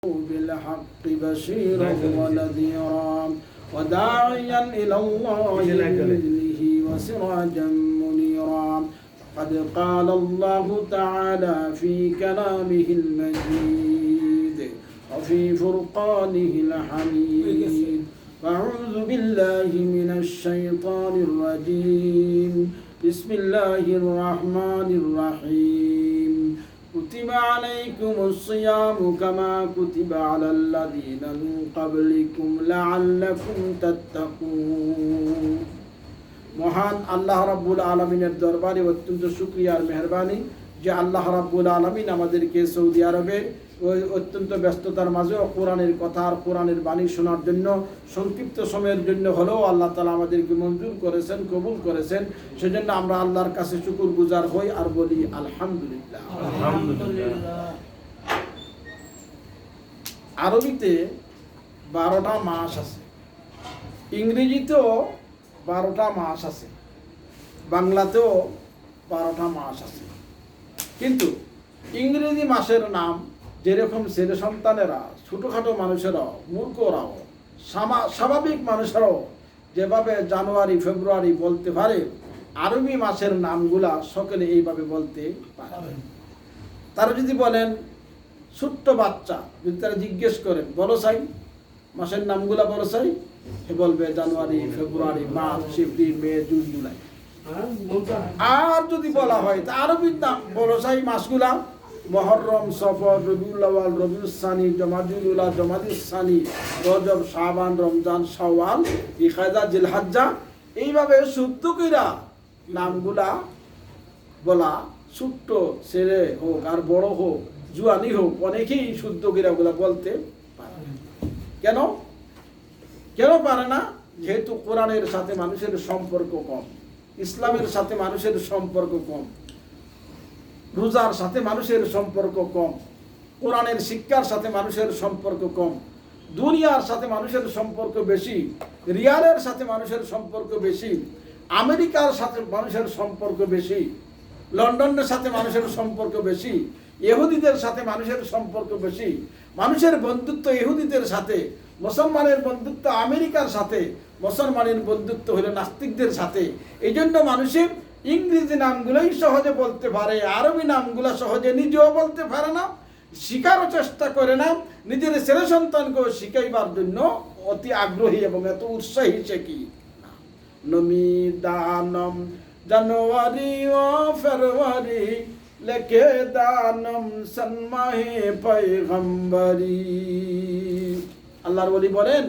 بالحق بشيرا ونذيرا وداعيا إلى الله بإذنه وسراجا منيرا قد قال الله تعالى في كلامه المجيد وفي فرقانه الحميد أعوذ بالله من الشيطان الرجيم بسم الله الرحمن الرحيم كتب عليكم الصيام كما كتب على الذين من قبلكم لعلكم تتقون মহান আল্লাহ রাব্বুল আলামিনের দরবারে অত্যন্ত শুকরিয়া আর মেহেরবানি যে আল্লাহ রাব্বুল আলামিন আমাদেরকে সৌদি আরবে ওই অত্যন্ত ব্যস্ততার মাঝেও কোরআনের কথা আর কোরআনের বাণী শোনার জন্য সংক্ষিপ্ত সময়ের জন্য হলেও আল্লাহ তাআলা আমাদেরকে মঞ্জুর করেছেন, কবুল করেছেন। সেজন্য আমরা আল্লাহর কাছে শুকরগুজার হই আর বলি আলহামদুলিল্লাহ। আলহামদুলিল্লাহ। আরবিতে 12টা মাস আছে, ইংরেজিতেও 12টা মাস আছে, বাংলাতেও 12টা মাস আছে। কিন্তু ইংরেজি মাসের নাম যেরকম ছেলে সন্তানেরা, ছোটোখাটো মানুষেরাও, মূর্খরাও, স্বাভাবিক মানুষেরাও যেভাবে জানুয়ারি ফেব্রুয়ারি বলতে পারে, আরবি মাসের নামগুলা সকলে এইভাবে বলতে পারে। তারা যদি বলেন ছোট্ট বাচ্চা, যদি তারা জিজ্ঞেস করেন বলো চাই মাসের নামগুলা বলো চাই, সে বলবে January February March April May June July. আর যদি বলা হয় তা আরবির নাম বলো চাই মাসগুলা মুহররম, সফর, রবিউল আউয়াল, রবিউল সানি, জমাদুল উলা, জমাদুল সানি, রজব, শাবান, রমজান, শাওয়াল, জিলকাদা, জিলহজ্জা, এইভাবে শুদ্ধ কইরা নামগুলা বলা। ছোট্ট ছেলে হোক আর বড় হোক, জুয়ানি হোক, অনেকেই শুদ্ধ কইরা গুলা বলতে পারে। কেন কেন পারে না? যেহেতু কোরআনের সাথে মানুষের সম্পর্ক কম, ইসলামের সাথে মানুষের সম্পর্ক কম, রোজার সাথে মানুষের সম্পর্ক কম, কোরআনের শিক্ষার সাথে মানুষের সম্পর্ক কম, দুনিয়ার সাথে মানুষের সম্পর্ক বেশি, রিয়ালের সাথে মানুষের সম্পর্ক বেশি, আমেরিকার সাথে মানুষের সম্পর্ক বেশি, লন্ডনের সাথে মানুষের সম্পর্ক বেশি, ইহুদিদের সাথে মানুষের সম্পর্ক বেশি। মানুষের বন্ধুত্ব ইহুদিদের সাথে, মুসলমানের বন্ধুত্ব আমেরিকার সাথে, মুসলমানের বন্ধুত্ব হলো নাস্তিকদের সাথে। এই জন্য মানুষের ইংরেজি নামগুলোই সহজে বলতে পারে, আরবি নামগুলো সহজে নিজেও বলতে পারে না, শিখারও চেষ্টা করে না, নিজের ছেলে সন্তানকেও শিখাইবার জন্য অতি আগ্রহী এবং এত উৎসাহী সে কি নমি দানম জানুয়ারি ও ফেব্রুয়ারি লেখে দানম সন্মাহে পয়গম্বরি। আল্লাহর ওলি বলেন,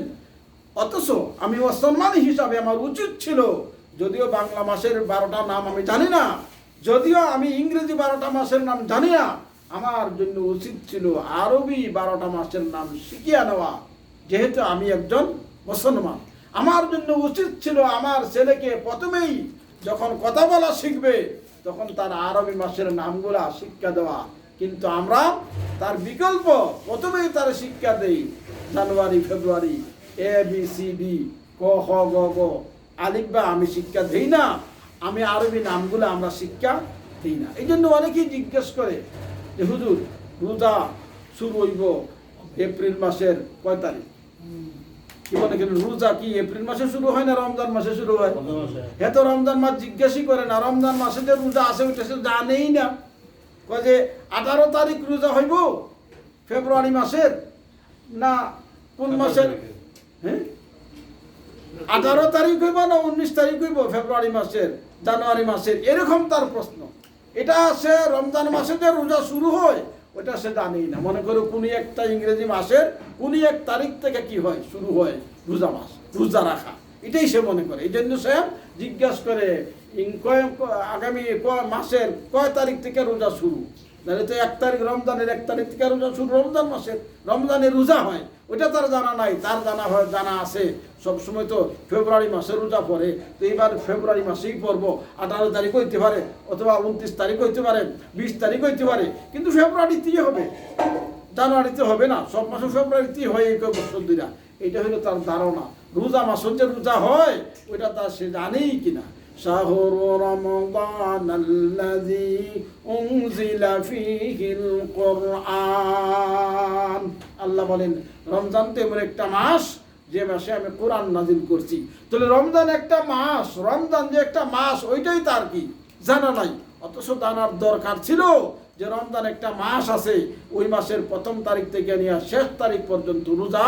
অথচ আমি মুসলমান হিসাবে আমার উচিত ছিল, যদিও বাংলা মাসের 12টা নাম আমি জানি না, যদিও আমি ইংরেজি 12টা মাসের নাম জানি না, আমার জন্য উচিত ছিল আরবি 12টা মাসের নাম শিখিয়ে নেওয়া। যেহেতু আমি একজন মুসলমান, আমার জন্য উচিত ছিল আমার ছেলেকে প্রথমেই যখন কথা বলা শিখবে তখন তার আরবি মাসের নামগুলা শিক্ষা দেওয়া। কিন্তু আমরা তার বিকল্প প্রথমেই তার শিক্ষা দেই জানুয়ারি ফেব্রুয়ারি এ বি সি ডি ক খ গ গ আলিফ বা আমি শিক্ষা দিই না, আমি আরবি নামগুলো আমরা শিক্ষা দিই না। এই জন্য অনেকেই জিজ্ঞেস করে যে হুজুর রোজা শুরু হইব এপ্রিল মাসের কয় তারিখ? কি বলে কেন রোজা কি এপ্রিল মাসে শুরু হয় না রমজান মাসে শুরু হয়? হ্যাঁ, তো রমজান মাস জিজ্ঞাসই করে না, রমজান মাসে যে রোজা আছে ওইটা সে জানেই না। কয় যে 18 তারিখ রোজা হইব ফেব্রুয়ারি মাসের না কোন মাসের? হ্যাঁ, 18 তারিখ হইব না 19 তারিখ হইব ফেব্রুয়ারি মাসের, জানুয়ারি মাসের, এরকম তার প্রশ্ন। এটা সে রমজান মাসে যে রোজা শুরু হয় ওটা সে জানেই না। মনে করো কোন একটা ইংরেজি মাসের কোন এক তারিখ থেকে কি হয় শুরু হয় রোজা মাস, রোজা রাখা, এটাই সে মনে করে। এই জন্য সে জিজ্ঞাসা করে আগামী মাসের কয় তারিখ থেকে রোজা শুরু। তাহলে তো 1 তারিখ রমজানের 1 তারিখ থেকে রোজা শুরু, রমজান মাসের রমজানে রোজা হয়, ওটা তার জানা নাই। তার জানা আছে সবসময় তো ফেব্রুয়ারি মাসে রোজা পড়ে, তো এইবার ফেব্রুয়ারি মাসেই পড়বো, 18 তারিখ হইতে পারে অথবা 29 তারিখ হইতে পারে, 20 তারিখ হইতে পারে, কিন্তু ফেব্রুয়ারিতেই হবে, জানুয়ারিতে হবে না। সব মাসে ফেব্রুয়ারিতেই হয় এই বছর দুইটা। এইটা হলো তার ধারণা। রোজা মাসের যে রোজা হয় ওইটা তার সে জানেই কিনা। শাহরু রমাদানাল্লাযী উনজিলা ফীহিল কুরআন। আল্লাহ বলেন রমজান তো এমন একটা মাস যে মাসে আমি কোরআন নাজিল করছি। তাহলে রমজান একটা মাস, রমজান যে একটা মাস ওইটাই তার কি জানা নাই, অথচ জানার দরকার ছিল যে রমজান একটা মাস আছে, ওই মাসের প্রথম তারিখ থেকে নিয়ে শেষ তারিখ পর্যন্ত রোজা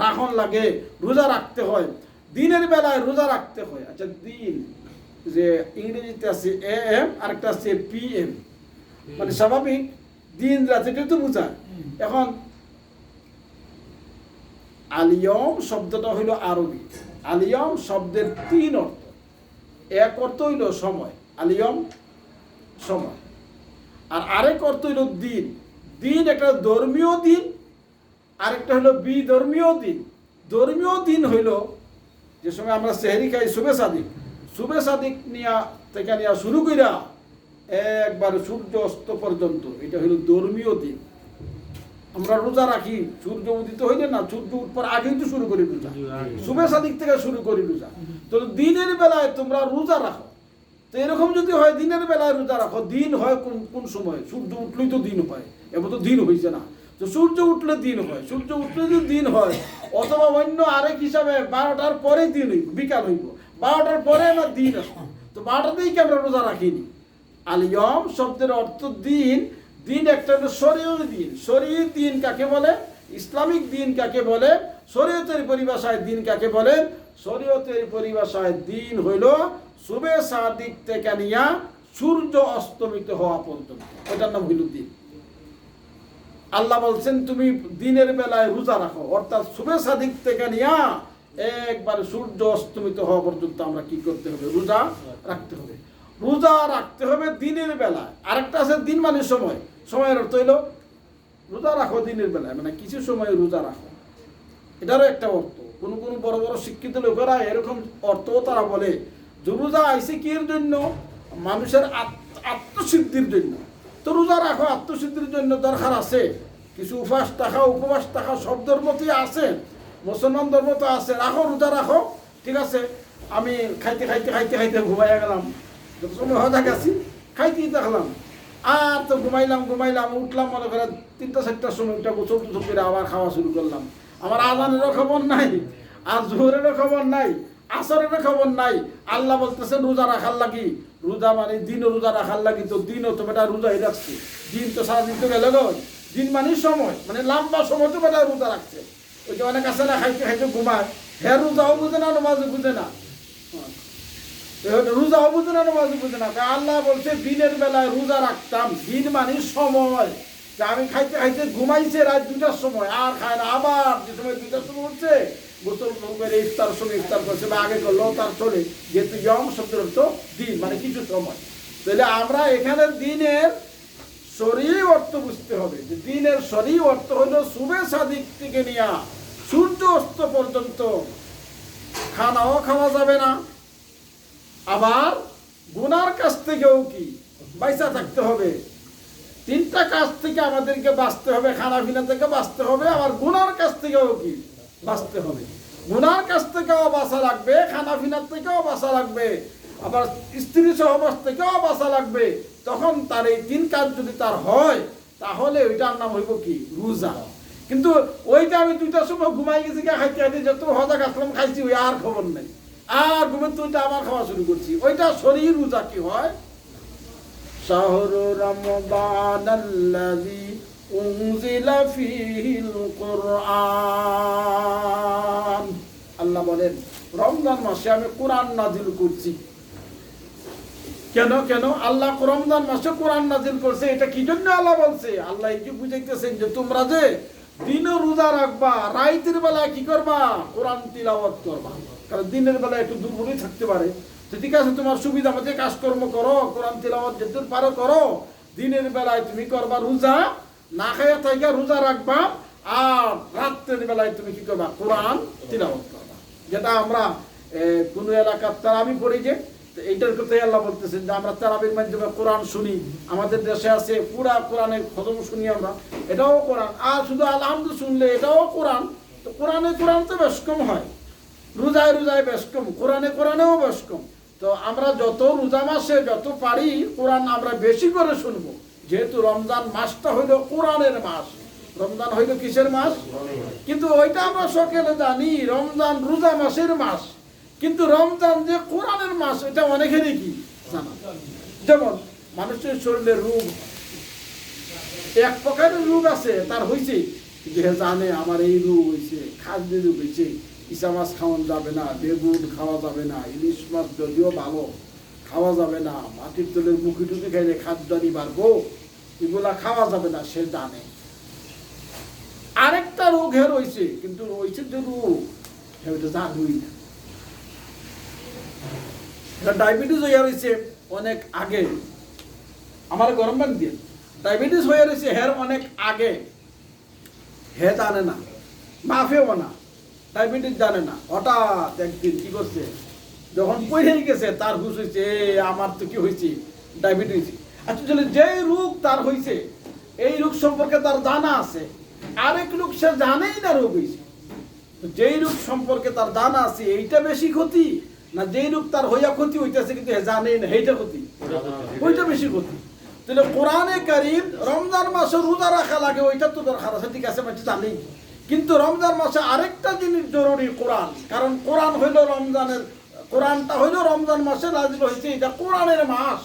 রাখন লাগে, রোজা রাখতে হয়, দিনের বেলায় রোজা রাখতে হয়। আচ্ছা দিন যে ইংরেজিতে আছে AM আরেকটা আছে PM, মানে স্বাভাবিক দিন রাত এটা তো বোঝায়। এখন আলিয়ম শব্দটা হইল আরবি, আলিয়ম শব্দের 3 অর্থ। এক অর্থ হইল সময়, আলিয়ম সময়, আর আরেক অর্থ হইল দিন। দিন একটা ধর্মীয় দিন, আরেকটা হইল বিধর্মীয় দিন। ধর্মীয় দিন হইল যে সময় আমরা সেহরি খাই, শুভে সাদিক, শুভে সাদিক নিয়া থেকে নিয়ে শুরু কইরা একবার সূর্য অস্ত পর্যন্ত, এটা হইল ধর্মীয় দিন। আমরা রোজা রাখি সূর্য উদিত হইলে না, সূর্য উঠবার আগেই তো শুরু করি রোজা, শুভে সাদিক থেকে শুরু করি রোজা। তো দিনের বেলায় তোমরা রোজা রাখো। তো এরকম যদি হয় দিনের বেলায় রোজা রাখো, দিন হয় কোন সময়? সূর্য উঠলেই তো দিন হয়, এবার তো দিন হয়েছে না, তো সূর্য উঠলে দিন হয়। সূর্য উঠলে যদি দিন হয়, অথবা অন্য আরেক হিসাবে 12টার পরে দিন হইব, বিকাল হইব, 12টার পরে আমার দিন আসবে, তো 12টাতেই কি আমরা রোজা রাখিনি? আলিয়ম শব্দের অর্থ দিন। দিন একটা হলো শরীয়ত দিন। শরীয়ত দিন কাকে বলে? ইসলামিক দিন কাকে বলে? শরীয়তের পরিভাষায় দিন কাকে বলে? শরীয়তের পরিভাষায় দিন হইল শুভে সাদিক থেকে নিয়া সূর্য অস্তমিত হওয়া পর্যন্ত, ওটার নাম হইল দিন। আল্লাহ বলছেন তুমি দিনের বেলায় রোজা রাখো, অর্থাৎ শুভে সাদিক থেকে নিয়া একবার সূর্য অস্তমিত হওয়া পর্যন্ত আমরা কি করতে হবে? রোজা রাখতে হবে। রোজা রাখতে হবে দিনের বেলায়। আরেকটা আছে দিন মানে সময়। সময়ের অর্থ হইল রোজা রাখো দিনের বেলায়, মানে কিছু সময় রোজা রাখো, এটারও একটা অর্থ। কোন কোন বড় বড় শিক্ষিত লোকেরা এরকম অর্থও তারা বলে যে রোজা আইসে কি এর জন্য? মানুষের আত্মসিদ্ধির জন্য। তো রোজা রাখো আত্মসিদ্ধির জন্য দরকার আছে, কিছু উপবাস থাকা সব ধর্মতেই আছে, মুসলমান ধর্ম তো আছে, রাখো রোজা রাখো, ঠিক আছে। আমি খাইতে ঘুমাইয়া গেলাম, সময় হয়ে গেছি, খাইতেই দেখলাম, আর তো ঘুমাইলাম, উঠলাম মনে করে 3টা-4টার সময় উঠে গোসল টোসল করে আবার খাওয়া শুরু করলাম। আমার আজানেরও খবর নাই, আর জোহরেরও খবর নাই, আসরেরও খবর নাই। আল্লাহ বলতেছেন রোজা রাখার লাগি, রোজা মানে দিনও রোজা রাখার লাগি, তো দিনও তো বেটা রোজাই রাখছে। দিন তো সারাদিন তো গেল গো, দিন মানে সময়, মানে লম্বা সময় তো বেটা রোজা রাখছে। ওই যে অনেক আছে না খাইতে ঘুমায়, হ্যাঁ রোজাও বুঝে না, নামাজও বুঝে না, রোজাও বুঝে না, নামাজও বুঝে না। আল্লাহ বলছে দিনের বেলায় রোজা রাখতাম, দিন মানে সময়। আমি খাইতে ঘুমাইছে রাত 2টার সময়, আর খায় না, আবার যে সময় 2টার সময় উঠছে গোসল করে ইফতার সময় ইফতার করছে বা আগে করলো তার চলে, যেহেতু ইয়ম শব্দের অর্থ দিন মানে কিছু সময়। তাহলে আমরা এখানে দিনের শরীর অর্থ বুঝতে হবে, যে দিনের শরীর অর্থ হলো শুভে সাদিক থেকে নিয়ে সূর্য অস্ত পর্যন্ত খানাও খাওয়া যাবে না, আবার গুনার কাছ থেকেও কি বাইসা থাকতে হবে। 3টা কাজ থেকে আমাদেরকে বাঁচতে হবে, খানা পিনা থেকে বাঁচতে হবে, আবার গুনার কাছ থেকেও কি বাঁচতে হবে। গুনার কাছ থেকেও বাঁচা লাগবে, খানা পিনার থেকেও বাঁচা লাগবে, আবার স্ত্রী সহবাস থেকেও বাঁচা লাগবে। তখন তার এই 3 কাজ যদি তার হয়, তাহলে ওইটার নাম হইব কি? রোজা। কিন্তু ওইটা আমি 2টার সময় ঘুমাই গেছি, খাইতে যত হজা আসলাম খাইছি, ওই আর খবর নেই, আর ঘুমের তো ওইটা আবার খাওয়া শুরু করছি, ওইটা শরীর রোজা কি হয়? শাহরু রমাদানাল্লাযী উনজিলা ফীহিল কুরআন। আল্লাহ বলেন রমজান মাসে আমি কোরআন নাজিল করছি। কেন আল্লাহ রমজান মাসে কোরআন নাজিল করছে? এটা কি জন্য আল্লাহ বলছে? আল্লাহ এই যে বুঝাইতেছেন যে তোমরা যে দিনে রোজা রাখবা, রাইতের বেলা কি করবা? কোরআন তিলাওয়াত করবা। কারণ দিনের বেলা একটু দুর্বলই থাকতে পারে, তো ঠিক আছে তোমার সুবিধা মতো কাজকর্ম করো, কোরআন তিলাওয়াত যেতে পারো করো। দিনের বেলায় তুমি করবা রোজা, না খাইয়া থাইকা রোজা রাখবা, আর রাত্রের বেলায় তুমি কি করবা? কোরআন তিলাওয়াত করবা। যেটা আমরা কোন এলাকার তারাবি পড়ি, যে এইটার কথাই আল্লাহ বলতেছেন যে আমরা তারাবির মাধ্যমে কোরআন শুনি। আমাদের দেশে আছে পুরা কোরআনের খতম শুনি আমরা, এটাও কোরআন। আর শুধু আলহামদু শুনলে এটাও কোরআন। তো কোরআন তো বেশ কম হয়, রোজায় বেশ কম, কোরআনেও বেশ কম। তো আমরা যত রোজা মাসে যত পারি কোরআন আমরা বেশি করে শুনবো, যেহেতু রমজান মাসটা হইল কোরআনের মাস। রমজান হইল কিসের মাস? কিন্তু ওইটা আমরা সকলে জানি রমজান রোজা মাসের মাস, কিন্তু রমজান যে কোরআনের মাস এটা অনেকেরই কি জানা। যেমন মানুষের শরীরে রোগ, এক প্রকারের রোগ আছে তার হয়েছে, যে জানে আমার এই রোগ হয়েছে, খাদ্য রোগ হয়েছে, ইসা মাছ খাওয়ান যাবে না, বেগুন খাওয়া যাবে না, ইলিশ মাছ যদিও ভালো খাওয়া যাবে না, মাটির তলের মুখি টুকি খাইলে খাদ্যানি বাড়বো, এগুলা খাওয়া যাবে না, সে জানে। আরেকটা রোগ হে রয়েছে, কিন্তু রয়েছে যে রোগ ওইটা জানুই না। ডায়াবেটিস হয়ে রয়েছে অনেক আগে, আমার গরম পানি দিয়ে ডায়াবেটিস হয়ে রয়েছে হের অনেক আগে, হে জানে না, মাফেও না, ডায়াবেটিস জানে না। হঠাৎ একদিন কি করছে, যখন পড়ে গেছে তার হুশ হয়েছে আমার তো কি হয়েছে, ডায়াবেটিস। আচ্ছা চলে যে রোগ তার হয়েছে এই রোগ সম্পর্কে তার জানা আছে, আরেক রোগ সে জানেই না রোগ হয়েছে। যেই রোগ সম্পর্কে তার জানা আছে এইটা বেশি ক্ষতি, না যেই রোগ তার হইয়া ক্ষতি হইতেছে কিন্তু জানেই না এইটা ক্ষতি, ওইটা বেশি ক্ষতি। তাহলে কোরআনে কারীম রমজান মাসে রোজা রাখা লাগে ওইটা তো দরকার আছে, ঠিক আছে মানে জানি, কিন্তু রমজান মাসে আরেকটা জিনিস জরুরি কোরআন, কারণ কোরআন হইল রমজানের, কোরআনটা হইল রমজান মাসে নাযিল হয়েছে, এটা কোরআনের মাস।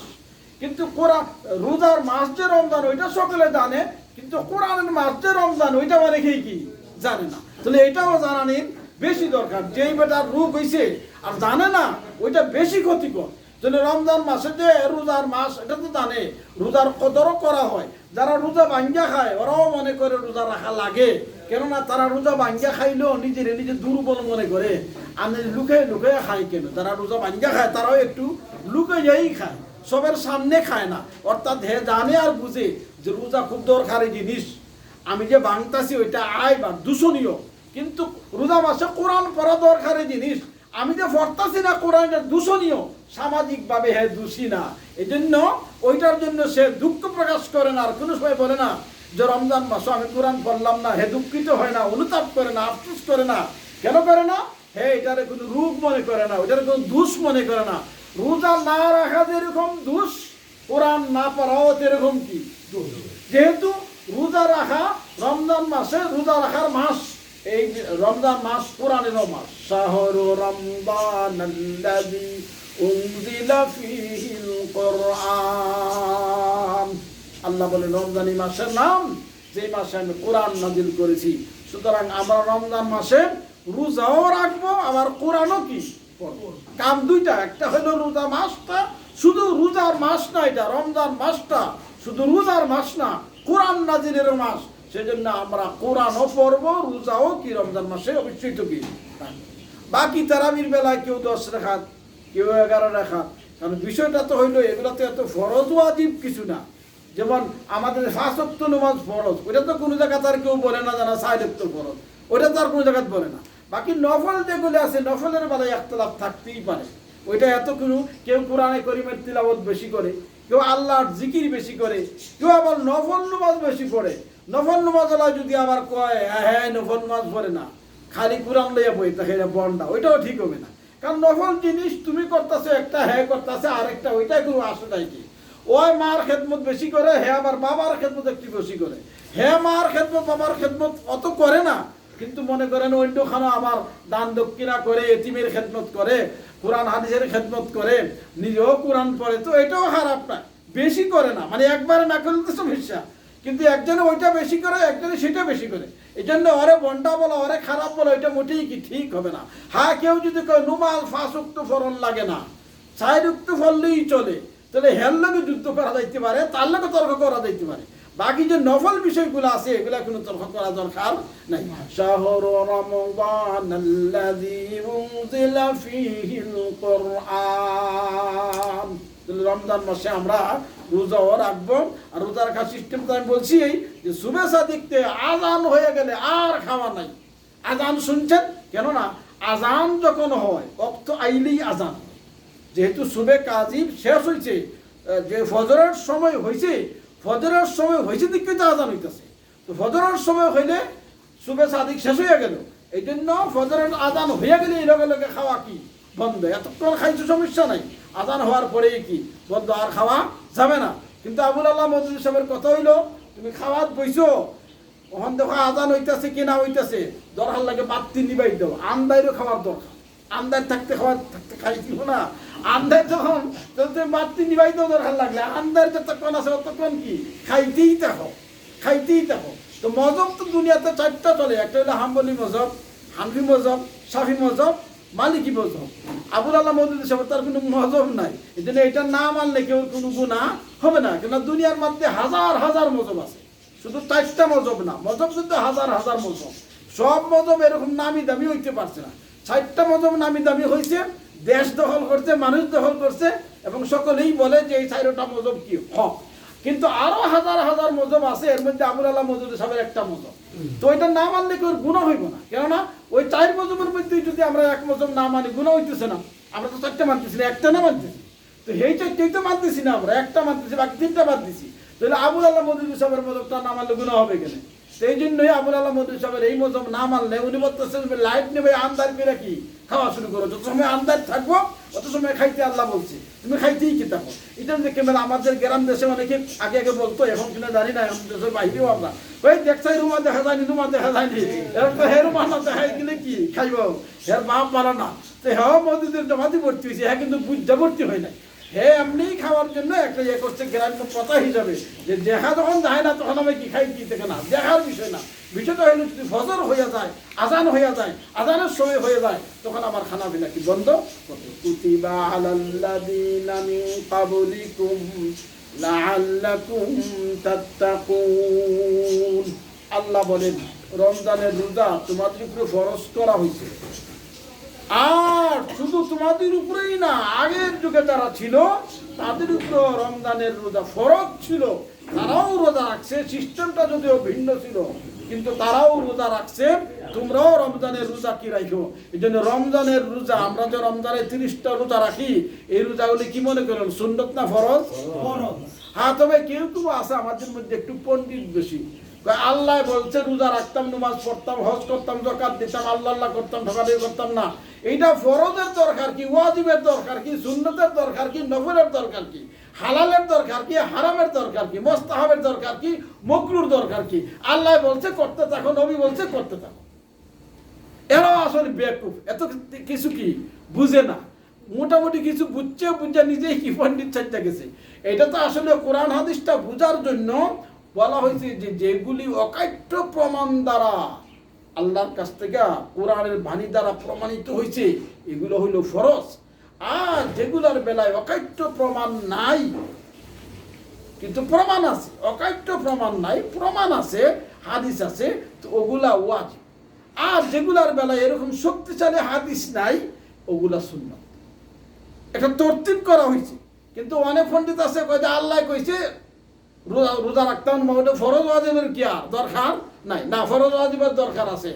কিন্তু কোরআন রোজার মাস যে রমজান ওইটা সকলে জানে, কিন্তু কোরআনের মাস যে রমজান ওইটা অনেকেই কি জানে না। তাহলে এটাও জানা নিন বেশি দরকার, যেই বেটার রোগ হয়েছে আর জানে না ওইটা বেশি ক্ষতিকর। তাহলে রমজান মাসে যে রোজার মাস এটা তো জানে, রোজার কদরও করা হয়। যারা রোজা ভাঙ্গা খায় ওরাও মনে করে রোজা রাখা লাগে, কেননা তারা রোজা ভাঙ্গা খাইলেও নিজের নিজে দুর্বল মনে করে, আর লুকে লুকে খায়। কেন যারা রোজা ভাঙ্গা খায় তারাও একটু লুকে যাই খায়, সবের সামনে খায় না। অর্থাৎ হে জানে আর বুঝে যে রোজা খুব দরকারি জিনিস, আমি যে ভাঙতাছি ওইটা আইবার দূষণীয়, কিন্তু রোজা মাসে কোরআন পড়া দরকারি জিনিস, আমি যে পড়তাছি না কোরআনটা দূষণীয়, সামাজিকভাবে হে দোষী না, এই জন্য ওইটার জন্য সে দুঃখ প্রকাশ করে না। আর কোনো সময় বলে না যে রমজান মাসে আমি কোরআন পড়লাম না, হে দুঃখিত হয় না, অনুতাপ করে না, আফসোস করে না। কেন করে না? হে এটারে কোনো রূপ মনে করে না, ওইটার কোনো দোষ মনে করে না। রোজা না রাখা যেরকম দোষ, কোরআন না পড়াও এরকম কি দোষ। যেহেতু রোজা রাখা রমজান মাসে রোজা রাখার মাস, এই রমজান মাস কোরআনেরও মাস। শাহরু রমজানাল্লাযী উনজিলা ফীহিল কুরআন, আল্লাহ বলে রমজান এই মাসের নাম যে মাসে আমি কোরআন নাযিল করেছি। সুতরাং আমরা রমজান মাসে রোজাও রাখবো, আবার কোরআনও কি পড়বো। কাম দুইটা, একটা হলো রোজা মাসটা শুধু রোজার মাস না, এটা রমজান মাসটা শুধু রোজার মাস না, কোরআন নাযিলের মাস। সেজন্য আমরা কোরআনও পড়বো, রোজাও কি রমজান মাসে অবশ্যই তো কি। বাকি তারাবির বেলায় কেউ 10 রাকাত, কেউ 11 রাকাত, কারণ বিষয়টা তো হইলো এগুলো তো এত ফরজ ওয়াজিব কিছু না। যেমন আমাদের 5 ওয়াক্ত নামাজ ফরজ, ওইটা তো কোনো জায়গা তার কেউ বলে না জানা 4 ওয়াক্ত ফরজ, ওইটা তো আর কোনো জায়গায় বলে না। বাকি নফল যেগুলো আছে নফলের বেলায় ইখতিলাফ থাকতেই পারে, ওইটা এত কোনো কেউ কোরআনে করিমের তিলাওয়াত বেশি করে, কেউ আল্লাহর জিকির বেশি করে, কেউ আবার নফল নামাজ বেশি পড়ে। নফল নামাজ যদি আবার কয় হ্যাঁ নফল নামাজ পড়ে না, খালি কোরআন লইয়া বই তাকে বন্ডা, ওইটাও ঠিক হবে না। কারণ নফল জিনিস তুমি করতেছো একটা, হ্যাঁ করতেছে আরেকটা, ওইটা কোনো আসে নাই কি। ওই মার খেদমত বেশি করে, হে আবার বাবার খেদমত একটু বেশি করে। হে মার খেদমত বাবার খেদমত অত করে না, কিন্তু মনে করেন অন্যখানে আমার দান দক্ষিণা করে, এতিমের খেদমত করে, কোরআন হাদিসের খেদমত করে, নিজেও কোরআন পড়ে, তো এটাও খারাপ না, বেশি করে না। মানে একবারে না করলে তো সমস্যা, কিন্তু একজনে ওইটা বেশি করে, একজনে সেটা বেশি করে। এই জন্য ওরে বন্ডা বলা, ওরে খারাপ বলা, ওইটা মোটেই কি ঠিক হবে না। হ্যাঁ কেউ যদি কয় নুমাল 5 ওয়াক্ত ফরজ লাগে না, 4 ওয়াক্ত পড়লেই চলে, তাহলে হের লগে যুদ্ধ করা যাইতে পারে, তার লগে তর্ক করা যাইতে পারে। বাকি যে নফল বিষয়গুলো আছে এগুলা কোনো তর্ক করা দরকার নাই। শাহরু রমাদানাল্লাযী উনজিলা ফীহিল কুরআন, রমজান মাসে আমরা রোজাও রাখবো। আর রোজা রাখার সিস্টেমটা আমি বলছি এই যে সুবে সাদিকতে আজান হয়ে গেলে আর খাওয়া নাই। আজান শুনছেন, কেননা আজান যখন হয় ওয়াক্ত আইলেই আজান, যেহেতু সুবে কাজিব শেষ হয়েছে, যে ফজরের সময় হয়েছে, ফজরের সময় হয়েছে দিকে তো আজান হইতেছে, তো ফজরের সময় হইলে সুবে সাদিক শেষ হয়ে গেল। এই জন্য ফজরের আজান হয়ে গেলে এই লগে লগে খাওয়া কি বন্ধ, এতক্ষণ খাইছে সমস্যা নাই। আজান হওয়ার পরেই কি বলতো আর খাওয়া যাবে না। কিন্তু আবুল আল্লাহ মজুরি সাহেবের কথা হইলো তুমি খাওয়াত বইছো, ওখান দেখো আজান হইতেছে কি না হইতেছে, দরকার লাগে বাতি নিবাই দাও, আন্দাইরও খাওয়ার দরকার, আন্দার থাকতে খাওয়ার থাকতে খাইছিল না, আন্দার যখন তুমি বাতি নিবাই দাও দরকার লাগলে, আন্দার যতক্ষণ আছে ততক্ষণ কি খাইতেই থাকো, খাইতেই থাকো। তো মজব তো দুনিয়াতে 4টা চলে, একটা হলো হাম্বলি মজব, হানফি মজব, শাফি মজব, মালিকি মজব। আবুল আল্লাহ মজুদ সাহেব তার কোনো মজব নাই, এই জন্য এটা না মানলে কেউ কোনো গুনাহ হবে না। কেন দুনিয়ার মধ্যে হাজার হাজার মজব আছে, শুধু 4টা মজব না, মজব কিন্তু হাজার হাজার মজব। সব মজব এরকম নামি দামি হইতে পারছে না। 4টা মজব নামি দামি হয়েছে, দেশ দখল করছে, মানুষ দখল করছে, এবং সকলেই বলে যে এই 4টা মজব কি হক। কিন্তু আরো হাজার হাজার মজব আছে, এর মধ্যে আবুল আল্লাহ মজুদ সাহেবের একটা মজব। তো এটা না মানলে কেউ গুনাহ হইব না, কেননা ওই 4 মজবের মধ্যে যদি আমরা এক মজব না মানি গুনাহ হইতেছে না। আমরা তো 4টা মানতেছি না, একটা না মানতেছি, তো এই 4টাই তো মানতেছি না, আমরা একটা মানতেছি, বাকি 3টা বাদ দিছি। তাহলে আবুল আল্লাহ মজুদ সাহেবের মজবটা না মানলে গুনাহ হবে কেন? সেই জন্যই আবুল আল্লাহ মজুদ সাহেবের এই মজব না মানলে উনি বলতেছেন লাইট নেবে আন্দার করে কি খাওয়া শুরু করো, যত সময় আন্দার থাকবো অত সময় খাইতে আল্লাহ বলছে, তুমি খাইতেই কি থাকো। এটা দেখে আমাদের গ্রাম দেশে অনেকে আগে আগে বলতো, এখন কিনা জানি না, এখন দেশের বাইরেও আমরা ওই দেখছাই রুমা দেখা যায়নি, রুমা দেখা যায়নি, এরকম তো হে রুমা না দেখাই গেলে কি খাইব, হের বাপ মারা না। তো হ্যাঁ মসজিদের জমাতি ভর্তি হয়েছে, হ্যাঁ কিন্তু বুঝতে ভর্তি হয় নাই, হে এমনি খাওয়ার জন্য একটা ইয়ে করছে গ্রাম্য কথা হিসাবে, যে দেখা যখন যায় না তখন আমি কি খাই কি থেকে না, দেখার বিষয় না। বিষয়টা হইল যদি ফজর হইয়া যায়, আজান হইয়া যায়, আজানের সময় হয়ে যায়, তখন আমার খানা পিনা কি বন্ধ করতে। কুতিবা আলাল্লাযীনা মিন ক্বাবলিকুম লাআল্লাকুম তাত্তাকুন। আল্লাহ বলেন রমজানের রোজা তোমাদের উপরে ফরজ করা হয়েছে। আর শুধু তোমাদের উপরেই না, আগের যুগে যারা ছিল তাদের উপরে রমজানের রোজা ফরজ ছিল, তারাও রোজা রাখছে। সিস্টেমটা যদিও ভিন্ন ছিল, কিন্তু তারাও রোজা রাখছে। তোমরাও রমজানের রোজা কি রাখো। এই জন্য রমজানের রোজা, আমরা যে রমজানে 30টা রোজা রাখি, এই রোজাগুলি কি মনে করেন সুন্নত না ফরজ? হ্যাঁ, তবে কেউ কেউ আছে আমাদের মধ্যে একটু পণ্ডিত বেশি, আল্লাহ বলছে রোজা রাখতাম, নামাজ পড়তাম, হজ করতাম, যাকাত দিতাম, আল্লাহ আল্লাহ করতাম, ঠকাঠকি করতাম না। এইটা ফরজের দরকার কি, ওয়াজিবের দরকার কি, সুন্নতের দরকার কি, নফলের দরকার কি, হালালের দরকার কি, হারামের দরকার কি, মুস্তাহাবের দরকার কি, মাকরুর দরকার কি। আল্লাহ বলছে করতে থাকো, নবী বলছে করতে থাকো। এরাও আসলে বেকুফ, এত কিছু কি বুঝে না, মোটামুটি কিছু বুঝছে, বুঝে নিজেই কি পণ্ডিত চাইতে গেছে। এটা তো আসলে কোরআন হাদিসটা বুঝার জন্য বলা হয়েছে যে যেগুলি অকাট্য প্রমাণ দ্বারা আল্লাহর কাছ থেকে কোরআনের বাণী দ্বারা প্রমাণিত হয়েছে, এগুলো হইল ফরজ। আর যেগুলোর বেলায় অকাট্য প্রমাণ নাই কিন্তু প্রমাণ আছে, অকাট্য প্রমাণ নাই, প্রমাণ আছে, হাদিস আছে, তো ওগুলা ওয়াজিব। আর যেগুলার বেলায় এরকম শক্তিশালী হাদিস নাই, ওগুলা সুন্নাত। এটা তরতিব করা হয়েছে। কিন্তু অনেক পণ্ডিত আছে কয় যে আল্লাহ কইছে রোজা রাখতাম, ফরজ ওয়াজিবের কি আর দরকার নাই। না, ফরজ ওয়াজিবের দরকার আছে।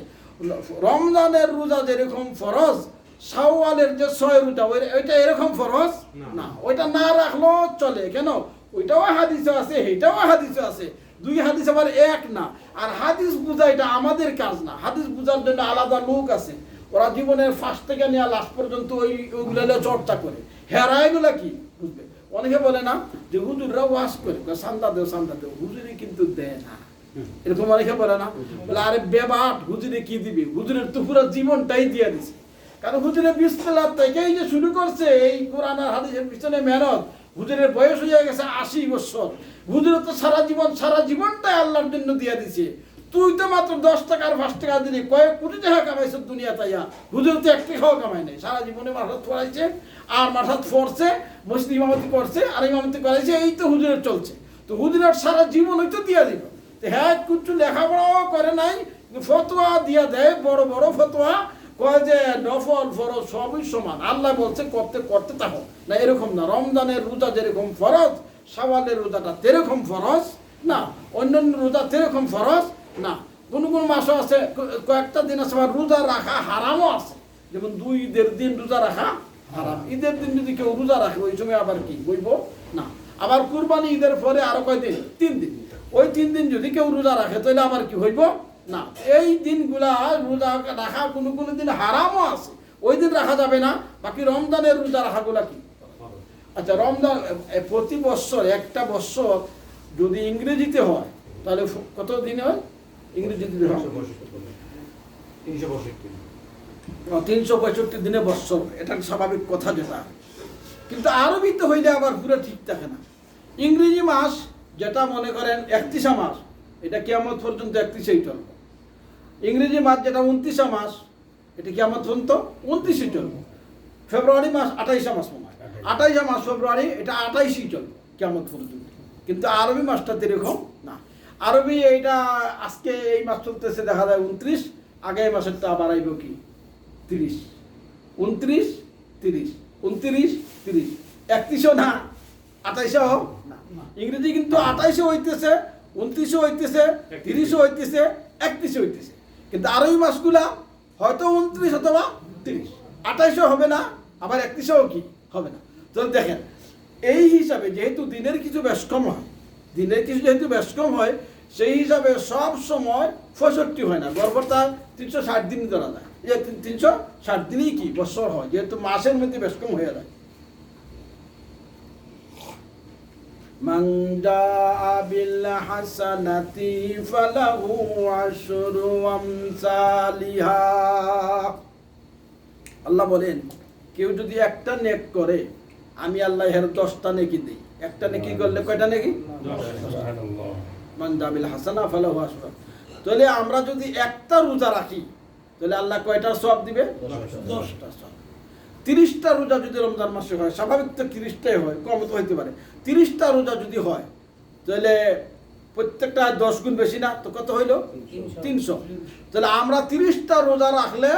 রমজানের রোজা যেরকম ফরজ, শাওয়ালের যে 6 রোজা ওইটা এরকম ফরজ না, ওইটা না রাখলেও চলে। কেন? ওইটাও হাদিসে আছে, এইটাও হাদিসে আছে, দুই হাদিস আবার এক না। আর হাদিস বুঝা এটা আমাদের কাজ না, হাদিস বুঝার জন্য আলাদা লোক আছে, ওরা জীবনের ফার্স্ট থেকে নিয়ে লাস্ট পর্যন্ত ওইগুলো চর্চা করে। হেরা এগুলা কি বুঝবে। অনেকে বলে না যে হুজুররা ওয়াজ করে, চান্দা দেও চান্দা দেও, হুজুরে কিন্তু দেয় না, এরকম অনেকে বলে না। বলে আরে বেবাট, হুজুরে কি দিবে, হুজুরের তো পুরো জীবনটাই দিয়ে দিছে। কারণ হুজুরের বিসমিল্লাহ থেকেই যে শুরু করছে এই কোরআন আর হাদিসের পিছনে মেহনত। হুজুরের বয়স হয়ে গেছে 80 বছর, হুজুরের তো সারা জীবনটাই আল্লাহর জন্য দিয়ে দিছে। তুই তো মাত্র 10 টাকার 5 টাকা দিলি, কয়েক কোটি টাকা কামাইছ দুনিয়া তাইয়া। হুজুর তো 1 টাকাও কামাই নাই, সারা জীবনে মাথাত পড়াইছে আর মাথাত পড়ছে, মসজিদ ইমামতি করছে আর ইমামতি করাইছে, এই তো হুজুরের চলছে। তো হুজুরের সারা জীবন হয়তো দিয়ে দিল। হ্যাঁ, কিছু লেখাপড়াও করে নাই, ফতোয়া দিয়া দেয়, বড় বড় ফতোয়া, কয় যে নফল ফরজ সবই সমান। আল্লাহ বলছে করতে করতে থাকো না, এরকম না। রমজানের রোজা যেরকম ফরজ, শাওয়ালের রোজাটা তেরকম ফরজ না, অন্যান্য রোজা তেরকম ফরজ না। কোন কোন মাসও আছে, কয়েকটা দিন আছে রোজা রাখা হারামও আছে, যেমন 2 ঈদের দিন রোজা রাখা হারাম। ঈদের দিন যদি কেউ রোজা রাখে ওই সময় আবার কি বইব না। আবার কুরবানি ঈদের পরে আরো কয়দিন, 3 দিন, ওই 3 দিন যদি কেউ রোজা রাখে তাহলে আবার কি হইব না। এই দিনগুলা রোজা রাখা কোনো কোনো দিন হারামও আছে, ওই দিন রাখা যাবে না। বাকি রমজানের রোজা রাখাগুলা কি আচ্ছা, রমজান প্রতি বছর একটা বছর যদি ইংরেজিতে হয় তাহলে কত দিন হয়? ইংরেজিতে 365 দিনে বছর, এটা স্বাভাবিক কথা যেটা। কিন্তু আরবিতে হইলে আবার পুরো ঠিক থাকে না। ইংরেজি মাস যেটা মনে করেন 31 মাস, এটা কিয়ামত পর্যন্ত 31 চলবে। ইংরেজি মাস যেটা 29 মাস, এটা কিয়ামত পর্যন্ত 29 চলবে। ফেব্রুয়ারি মাস 28 মাস, মনে হয় 28 মাস ফেব্রুয়ারি, এটা 28 চলবে কিয়ামত পর্যন্ত। কিন্তু আরবি মাসটা এরকম না। আরবি এইটা আজকে এই মাস চলতেছে দেখা যায় 29, আগে এই মাসেরটা আবার আইব কি 30, 29, 30, 29, 30, 31 না, 28 না। ইংরেজি কিন্তু 28 হইতেছে, 29 হইতেছে, 30 হইতেছে, 31 হইতেছে। কিন্তু আরবি মাসগুলা হয়তো 29 অথবা 30, 28 হবে না, আবার 31 কি হবে না। তো দেখেন, এই হিসাবে যেহেতু দিনের কিছু বেশ কম হয়, দিনের কিছু যেহেতু বেশ কম হয়, সেই হিসাবে সব সময় 65 হয় না, গড়পড়তা 360 দিন ধরা যায়। যে 360 দিনই কি বছর হয়, যেহেতু মাসের মধ্যে বেশ কম হয়ে যায়। মান জাআ বিল হাসানাতি ফালাহু আশরু আমসালিহা। আল্লাহ বলেন, কেউ যদি একটা নেক করে, আমি আল্লাহ এর 10টা নেকি দিই। একটা নেকি করলে কয়টা নেকি? 10টা। মান জাআ বিল হাসানা ফালাহু আশরু। তাহলে আমরা যদি একটা রোজা রাখি তাহলে আল্লাহ কয়টা সওয়াব দিবে? 10টা সওয়াব। 30টা রোজা যদি রমজান মাসে হয়, স্বাভাবিক তো 30টাই হয়, কম তো হইতে পারে। 30টা রোজা যদি হয় তাহলে প্রত্যেকটা 10 গুণ বেশি না, তো কত হইল? 300। তাহলে আমরা 30টা রোজা রাখলে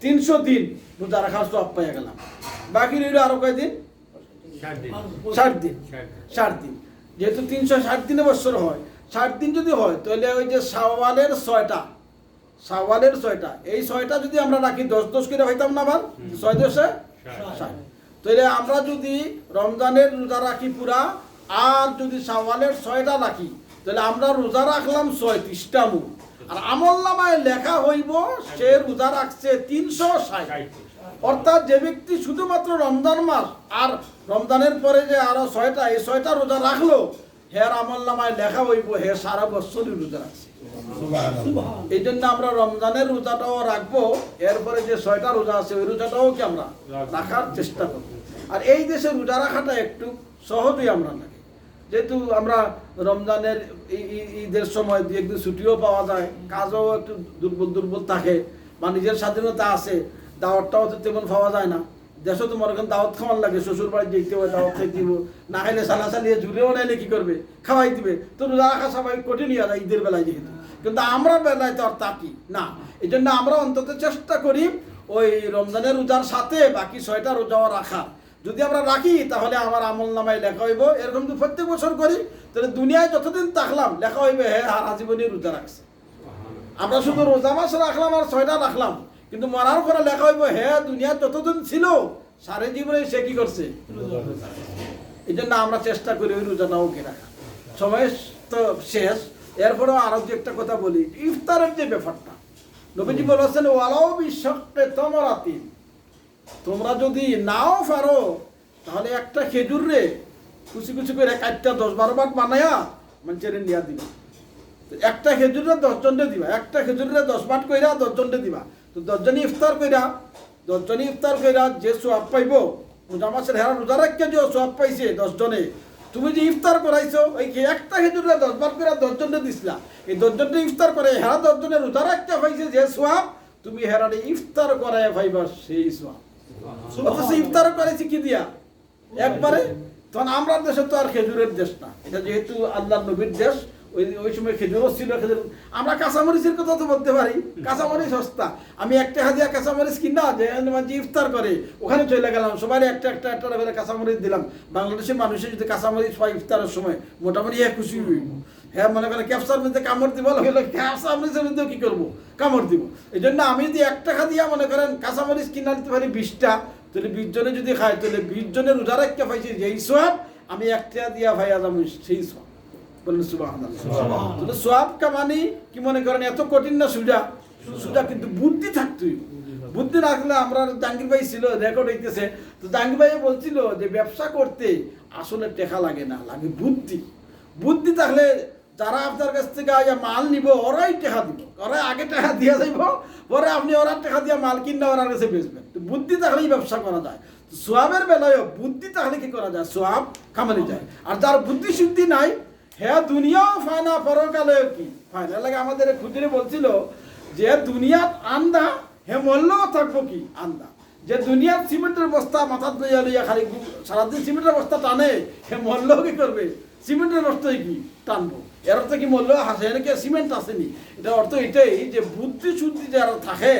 300 দিন রোজা রাখার সওয়াব পেয়ে গেলাম। বাকি রইল আরো কয়দিন? 60 দিন। 60 দিন, যেহেতু 360 দিনে বছর হয়, 60 দিন যদি হয় তাহলে ওই যে শাওয়ালের 6টা, শাওয়ালের 6টা, এই 6টা যদি আমরা রাখি 10 করে হইতাম না, আবার 6 10 60। তাহলে আমরা যদি রমজানের রোজা রাখি পুরা, আর যদি শাওয়ালের 6টা রাখি, তাহলে আমরা রোজা রাখলাম 36টা মুখ, আর আমলনামায় লেখা হইব সে রোজা রাখছে 360। অর্থাৎ যে ব্যক্তি শুধুমাত্র রমজান মাস আর রমজানের পরে যে আরো 6টা, এই 6টা রোজা রাখলো, হের আমলনামায় লেখা হইব হে সারা বছরই রোজা রাখছে। এই জন্য আমরা রমজানের রোজাটাও রাখবো, এরপরে যে 6টা রোজা আছে ওই রোজাটাও কি আমরা রাখার চেষ্টা করব। আর এই দেশে রোজা রাখাটা একটু সহজই আমরা লাগে, যেহেতু আমরা রমজানের ঈদের সময় 2-1 দিন ছুটিও পাওয়া যায়, কাজও একটু দুর্বল থাকে, বা নিজের স্বাধীনতা আছে, দাওয়াতটাও তো তেমন পাওয়া যায় না। দেশে তো মনে করেন দাওয়াত খাওয়ার লাগে, শ্বশুর বাড়ি যেতে হয়, দাওয়াত খেয়ে দিব, না খাইলে সালাসালিয়ে ঝুলেও নাইলে কি করবে, খাওয়াই দিবে। তো রোজা রাখা সবাই কঠিন হয়ে যায় ঈদের বেলায়, যেহেতু। কিন্তু আমরা বেলায় তো আর তাকি না, এই জন্য আমরা অন্তত চেষ্টা করি ওই রমজানের রোজার সাথে বাকি 6টা রোজাও রাখা। যদি আমরা রাখি তাহলে আমার আমল নামায় লেখা হইব, এরকম যদি প্রত্যেক বছর করি তাহলে দুনিয়ায় যতদিন থাকলাম লেখা হইবে হ্যাঁ আর আজীবনই রোজা রাখছে। আমরা শুধু রোজা মাস রাখলাম আর 6টা রাখলাম, কিন্তু মরার পরে লেখা হইব হ্যাঁ দুনিয়া যতদিন ছিল সারা জীবনে সে কি করছে। এই জন্য আমরা চেষ্টা করি ওই রোজাটাও কে রাখা। সময় তো শেষ, এরপরেও আরো যে একটা কথা বলি, ইফতারের যে ব্যাপারটা নবীজি বলেছেন ওয়ালাও বিশাক্কে তামারাতিন, তোমরা যদি নাও পারো তাহলে একটা খেজুর রে কুচি কুচি করে কাটটা 10-12 ভাগ বানায়া মানুষের নিয়া দিবা। একটা খেজুরে 10 জনকে দিবা, একটা খেজুরে 10 ভাগ কইরা 10 জনকে দিবা। তো 10 জনই ইফতার কইরা, 10 জনই ইফতার কইরা যে সওয়াব পাইবো, রোজা মাসের হেরা রোজা রাখকে যে সওয়াব পাইছে 10 জনে, তুমি যে ইফতার করাইছো ওই একটা খেজুরে 10 ভাগ করে 10 জনকে দিছিলা, এই 10 জনকে ইফতার করে হেরা 10 জনে রোজা রাখতে পাইছে যে সওয়াব, তুমি হেরারে ইফতার করায় পাইবা সেই সওয়াব। অথচ ইফতার করেছি কি দিয়া? একবারে। তখন আমরা দেশে তো আর খেজুরের দেশ না, এটা যেহেতু আল্লাহর নবীর দেশ, ওই সময় খেজুরও ছিল। খেজুর আমরা কাঁচামরিচের কথা তো বলতে পারি, কাঁচামরিচ সস্তা। আমি 1 টাকা দিয়া কাঁচামরিচ কিনা যে ইফতার করে ওখানে চলে গেলাম, সবাই একটা করে কাঁচামরিচ দিলাম। বাংলাদেশের মানুষের যদি কাঁচামরিচ পায় ইফতারের সময় মোটামুটি খুশি হইব। হ্যাঁ মনে করেন ক্যাপসার মধ্যে কামড় দিব, ক্যাপসার মধ্যেও কি করবো কামড় দিব। এই জন্য আমি যদি 1 টাকা দিয়া মনে করেন কাঁচামরিচ কিনা দিতে পারি 20টা, তাহলে 20 জনে যদি খায় তাহলে 20 জনের রোজা রাখতে পাইছি যেই সওয়াব, আমি 1 টাকা দিয়া ভাইয়া যাবো সেই সওয়াব। বলেন সুবহানাল্লাহ। তাহলে সওয়াব কামানি কি মনে করেন এত কঠিন না, সোজা সোজা, কিন্তু বুদ্ধি থাকতেই। বুদ্ধি রাখলে আমরা জাহাঙ্গীর ভাই ছিল রেকর্ড হইতেছে, তো জাহাঙ্গীর ভাই বলছিল যে ব্যবসা করতে আসলে টাকা লাগে না, লাগে বুদ্ধি। বুদ্ধি থাকলে যারা আপনার কাছ থেকে মাল নিব ওরাই টাকা দিব, ওরাই আগে টাকা দিয়ে যাইব, পরে আপনি ওরা টাকা দিয়ে মাল কিনলে ওরার কাছে বেচবেন। তো বুদ্ধি থাকলেই ব্যবসা করা যায়। সোয়াবের বেলায়ও বুদ্ধি তাহলে কি করা যায়, সোয়াব কামানো যায়। আর যার বুদ্ধি শুদ্ধি নাই হ্যাঁ দুনিয়াও ফায় না, পরকালেও কি ফায় না। লাগে আমাদের খুঁজে বলছিল যে দুনিয়াত আন্দা হে মরলেও থাকবো কি আন্দা। যে দুনিয়ার সিমেন্টের বস্তা মাথাত লইয়া লইয়া খালি সারাদিন সিমেন্টের বস্তা টানে, হে মরলেও কি করবে, সিমেন্টের বস্তায় কি টানবো। এর অর্থ কি মরলেও হাসে, নাকি সিমেন্ট আসেনি। এটা অর্থ এটাই যে বুদ্ধি শুদ্ধি যারা থাকে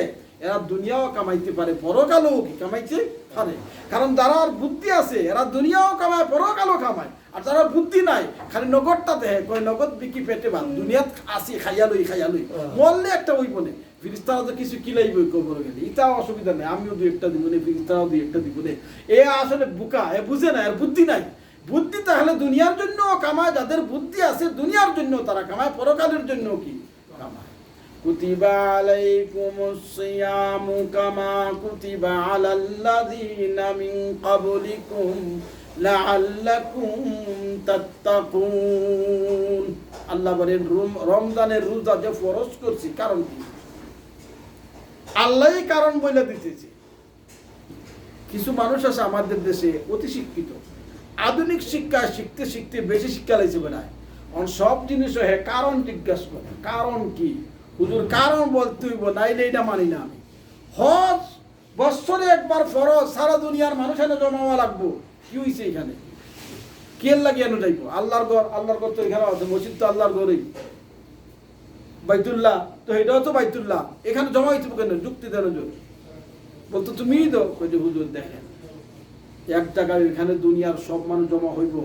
এরা দুনিয়াও কামাইতে পারে, পরকালেও কি কামাইতে পারে। কারণ যারা বুদ্ধি আছে এরা দুনিয়াও কামায়, পরকালও কামায়। আর যারা বুদ্ধি নাই খালি নগদটা দেহে কয় নগদ বিকি পেটে ভাত, দুনিয়াত আসি খাইয়া লই মরলে একটা ওই বলে ফিরিস্তারা তো কিছু কিলাইব কবর গেলে, এটাও অসুবিধা নেই, আমিও দুই একটা দিব না, ফিরিস্তারাও দুই একটা দিব না। এ আসলে বোকা, এ বুঝে না, এর বুদ্ধি নাই। বুদ্ধি তাহলে দুনিয়ার জন্য কামায়, যাদের বুদ্ধি আছে দুনিয়ার জন্য তারা কামায়, পরকালের জন্য কি কামায়। কুতিবা আলাইকুমুস সিয়ামু কামা কুতিবা আলাল্লাযীনা মিন ক্বাবলিকুম লাআল্লাকুম তাত্তাকুন। আল্লাহ বলেন রমজানের রোজা যে ফরজ করছি কারণ কি, আল্লাহই কারণ বলে দিতেছে। কিছু মানুষ আছে আমাদের দেশে অতি শিক্ষিত, আধুনিক শিক্ষা শিখতে শিখতে বেশি শিক্ষা লাইছে বেড়ায়, সব জিনিস হ্যাঁ কারণ জিজ্ঞাসা করে, কারণ কি হুজুর, কারণ বলতে হইব নাইলে এটা মানি না আমি। হজ বছরে একবার ফরজ, সারা দুনিয়ার মানুষ এনে জমাওয়া লাগবো, কি হয়েছে এখানে, কে লাগিয়ে এনে যাইব, আল্লাহর ঘর, আল্লাহর ঘর তো এখানে আছে, মসজিদ তো আল্লাহর ঘরই, বাইতুল্লাহ তো এটাও তো বাইতুল্লাহ, এখানে জমা হইতে কেন, যুক্তি দেন হুজুর, বলতো তুমিই তো হুজুর দেখেন এক জায়গায় এখানে দুনিয়ার সব মানুষ জমা হইব,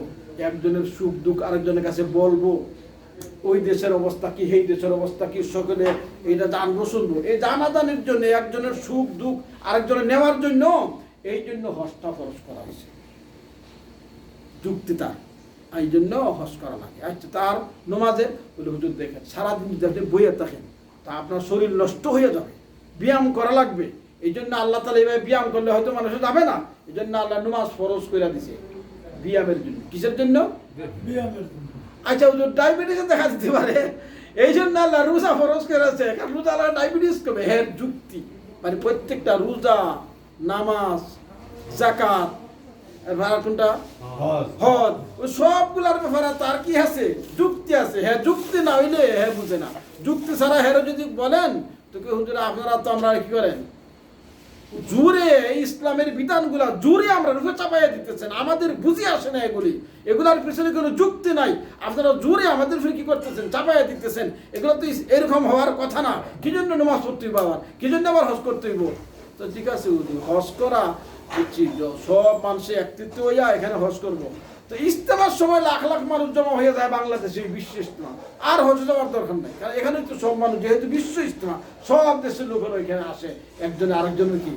একজনের সুখ দুঃখ আরেকজনের কাছে বলবো, ওই দেশের অবস্থা কি এই দেশের অবস্থা কি সকলে এটা জানবো শুনবো, এই জানাজানির জন্য একজনের সুখ দুঃখ আরেকজনের নেওয়ার জন্য এই জন্য হজটা ফরজ করা হয়েছে, যুক্তি তার এই জন্য হজ করা লাগে। আচ্ছা তার নমাজে বলে হুজুর দেখেন সারাদিন যদি বইয়ে থাকেন তা আপনার শরীর নষ্ট হয়ে যাবে, ব্যায়াম করা লাগবে, এই জন্য আল্লাহ তাআলা এইভাবে ব্যায়াম করলে হয়তো মানুষে যাবে না, এই জন্য আল্লাহ নমাজ ফরজ করে দিছে ব্যায়ামের জন্য। কিসের জন্য? ব্যায়ামের জন্য। আচ্ছা হুজুর ডায়াবেটিস দেখা দিতে পারে, এই জন্য আল্লাহ রোজা ফরজ করেছে, কারণ রোজা আল্লাহ ডায়াবেটিস কমে। হ্যাঁ যুক্তি, মানে প্রত্যেকটা রোজা, নামাজ, যাকাত, কোনটা হজ, ওই সবগুলার ব্যাপারে তার কি আছে, যুক্তি আছে। হ্যাঁ যুক্তি না হইলে হ্যাঁ বুঝে না, যুক্তি ছাড়া হ্যাঁ যদি বলেন তো কি হুজুর আপনারা তো আমরা কি করেন জোরে ইসলামের বিধানগুলা জোরে আমরা রুখে চাপাইয়া দিতেছেন, আমাদের বুঝে আসে না এগুলি, এগুলার পিছনে কোনো যুক্তি নাই, আপনারা জোরে আমাদের কি করতেছেন, চাপাইয়া দিতেছেন। এগুলো তো এরকম হওয়ার কথা না, কি জন্য নামাজ পড়তে হইব, আবার কি জন্য আবার হজ করতে হইব। তো ঠিক আছে হজ করা বুঝছি, সব মানুষে একত্রিত হইয়া এখানে হজ করবো, তো ইজতেমার সময় লাখ লাখ মানুষ জমা হয়ে যায় বাংলাদেশে, বিশ্ব ইজতেমা, আর হজ যাওয়ার দরকার নাই, কারণ এখানে তো সব মানুষ, যেহেতু বিশ্ব ইজতেমা সব দেশের লোকেরা এখানে আসে, একজনে আরেকজনের কি।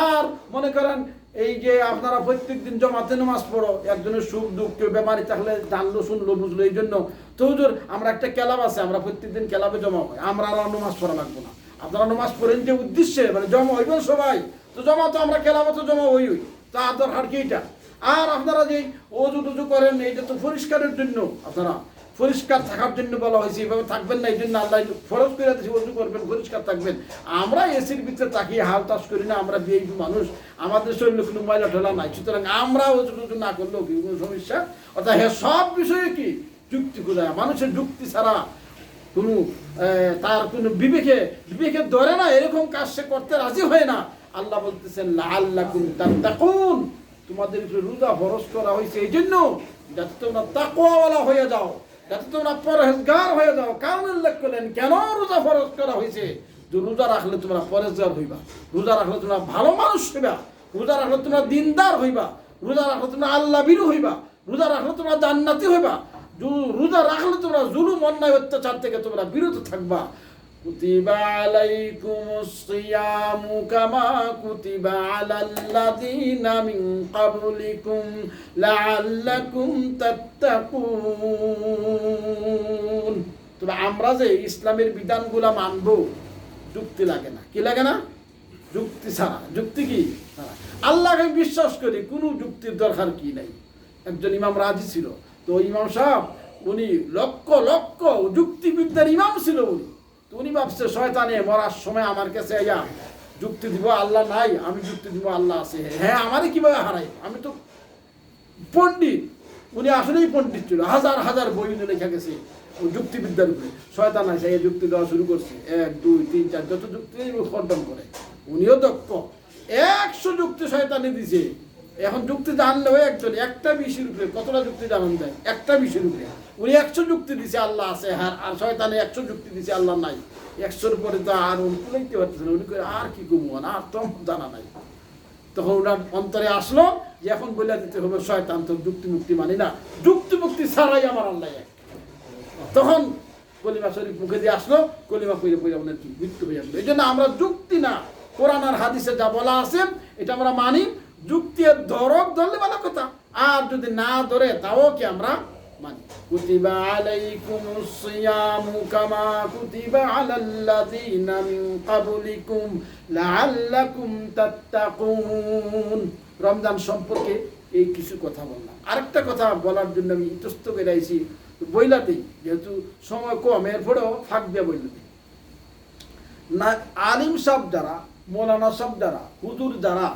আর মনে করেন এই যে আপনারা প্রত্যেক দিন জমাতে নামাজ পড়ো, একজনের সুখ দুঃখ, কেউ বেমারি থাকলে জানলো শুনলো বুঝলো, এই জন্য তো হুজুর আমরা একটা ক্লাব আছে, আমরা প্রত্যেক দিন ক্লাবে জমা হয়, আমরা আর নামাজ পড়া লাগবো না, আপনারা নামাজ পড়েন যে উদ্দেশ্যে, মানে জমা হইবেন সবাই, তো জমা তো আমরা ক্লাবে তো জমা হই, তার দরকার কি এটা। আর আপনারা যে অজু টুজু করেন এটা তো পরিষ্কারের জন্য, আপনারা পরিষ্কার থাকার জন্য বলা হয়েছে, এইভাবে থাকবেন না, এই জন্য আল্লাহ ফরজ করে দিয়েছে অজু করবেন, পরিষ্কার থাকবেন। আমরা এসির ভিতরে তাকিয়ে হাল তাস করি না, আমরা বিয়ে মানুষ, আমাদের শরীরে কোনো ময়লা ঠেলা নাই, সুতরাং আমরা অজু টুজু না করলেও কি কোনো সমস্যা। অর্থাৎ হ্যাঁ সব বিষয়ে কি যুক্তি খোঁজায়, মানুষের যুক্তি ছাড়া কোনো তার কোনো বিবেকে ধরে না, এরকম কাজ সে করতে রাজি হয় না। আল্লাহ বলতেছেন লাআল্লাকুম তাত্তাকুন, তোমাদের উপরে রোজা ফরজ করা হয়েছে এই জন্য যাতে তোমরা তাকওয়াওয়ালা হয়ে যাও, যাতে তোমরা পরহেজগার হয়ে যাও। কারণ উল্লেখ করলেন কেন রোজা ফরজ করা হয়েছে, যে রোজা রাখলে তোমরা পরহেজগার হইবা, রোজা রাখলে তোমরা ভালো মানুষ হইবা, রোজা রাখলে তোমরা দিনদার হইবা, রোজা রাখলে তোমরা আল্লাহ বিরু হইবা, রোজা রাখলে তোমরা জান্নাতি হইবা, রোজা রাখলে তোমরা জুলুম অন্যায় অত্যাচার থেকে তোমরা বিরত থাকবা। কুতিবা আলাইকুমুস সিয়ামু কামা কুতিবা আলাল্লাযীনা মিন ক্বাবলিকুম লাআল্লাকুম তাত্তাকুন। তবে আমরা যে ইসলামের বিধানগুলো মানবো, যুক্তি লাগে না, কি লাগে না, যুক্তি ছাড়া। যুক্তি কি ছাড়া আল্লাহকে বিশ্বাস করি, কোনো যুক্তির দরকার কি নাই। একজন ইমাম রাজি ছিল, তো ইমাম সাহেব উনি লক্ষ লক্ষ যুক্তিবিদ্যার ইমাম ছিল উনি। তো উনি ভাবছে শয়তানে মরার সময় আমার কাছে আইয়া যুক্তি দিব আল্লাহ নাই, আমি যুক্তি দিব আল্লাহ আছে। হ্যাঁ, আমারে কিভাবে হারাই, আমি তো পণ্ডিত। উনি আসলেই পণ্ডিত ছিল, হাজার হাজার বই উনি লেখা গেছে যুক্তিবিদ্যার উপরে। শয়তান আছে এই যুক্তি দেওয়া শুরু করছে, 1 2 3 4 যত যুক্তি খণ্ডন করে। উনিও দক্ষ, 100 যুক্তি শয়তানে দিছে। এখন যুক্তি জানলেও একজন একটা বিষয়ের উপরে কতটা যুক্তি জানান দেয়, একটা বিষয়ের উপরে উনি 100 যুক্তি দিছে আল্লাহ আছে, হ্যাঁ, আর শয়তানে 100 যুক্তি দিছে আল্লাহ নাই। 100-র পরে তো আর উনি তুলাইতে পারতেছে না, উনি আর কি ঘুমোন, আর তো জানা নাই। তখন ওনার অন্তরে আসলো যে এখন বলে দিতে হবে শয়তান তো যুক্তি মুক্তি মানি না, যুক্তি মুক্তি ছাড়াই আমার আল্লাহ এক। তখন কলিমা শরীফ মুখে দিয়ে আসলো, কলিমা পড়ে পড়ে আপনার কি মৃত্যু হয়ে আসলো। এই জন্য আমরা যুক্তি না, কোরআন আর হাদিসে যা বলা আছে এটা আমরা মানি। যুক্তি ধরলে ভালো কথা, আর যদি না ধরে তাও কি আমরা মানি। কুতিবা আলাইকুমুস সিয়ামু কামা কুতিবা আলাল্লাযিনা মিন ক্বাবলিকুম লাআল্লাকুম তাত্তাকুন। রমজান সম্পর্কে এই কিছু কথা বললাম। আরেকটা কথা বলার জন্য আমি ইতস্ত করে আইছি, বইলাতেই যেহেতু সময় কম, এরপরেও ফাঁক দিয়ে বইলাতে না। আলিম সব যারা, মৌলানা সব যারা, হুজুর যারা,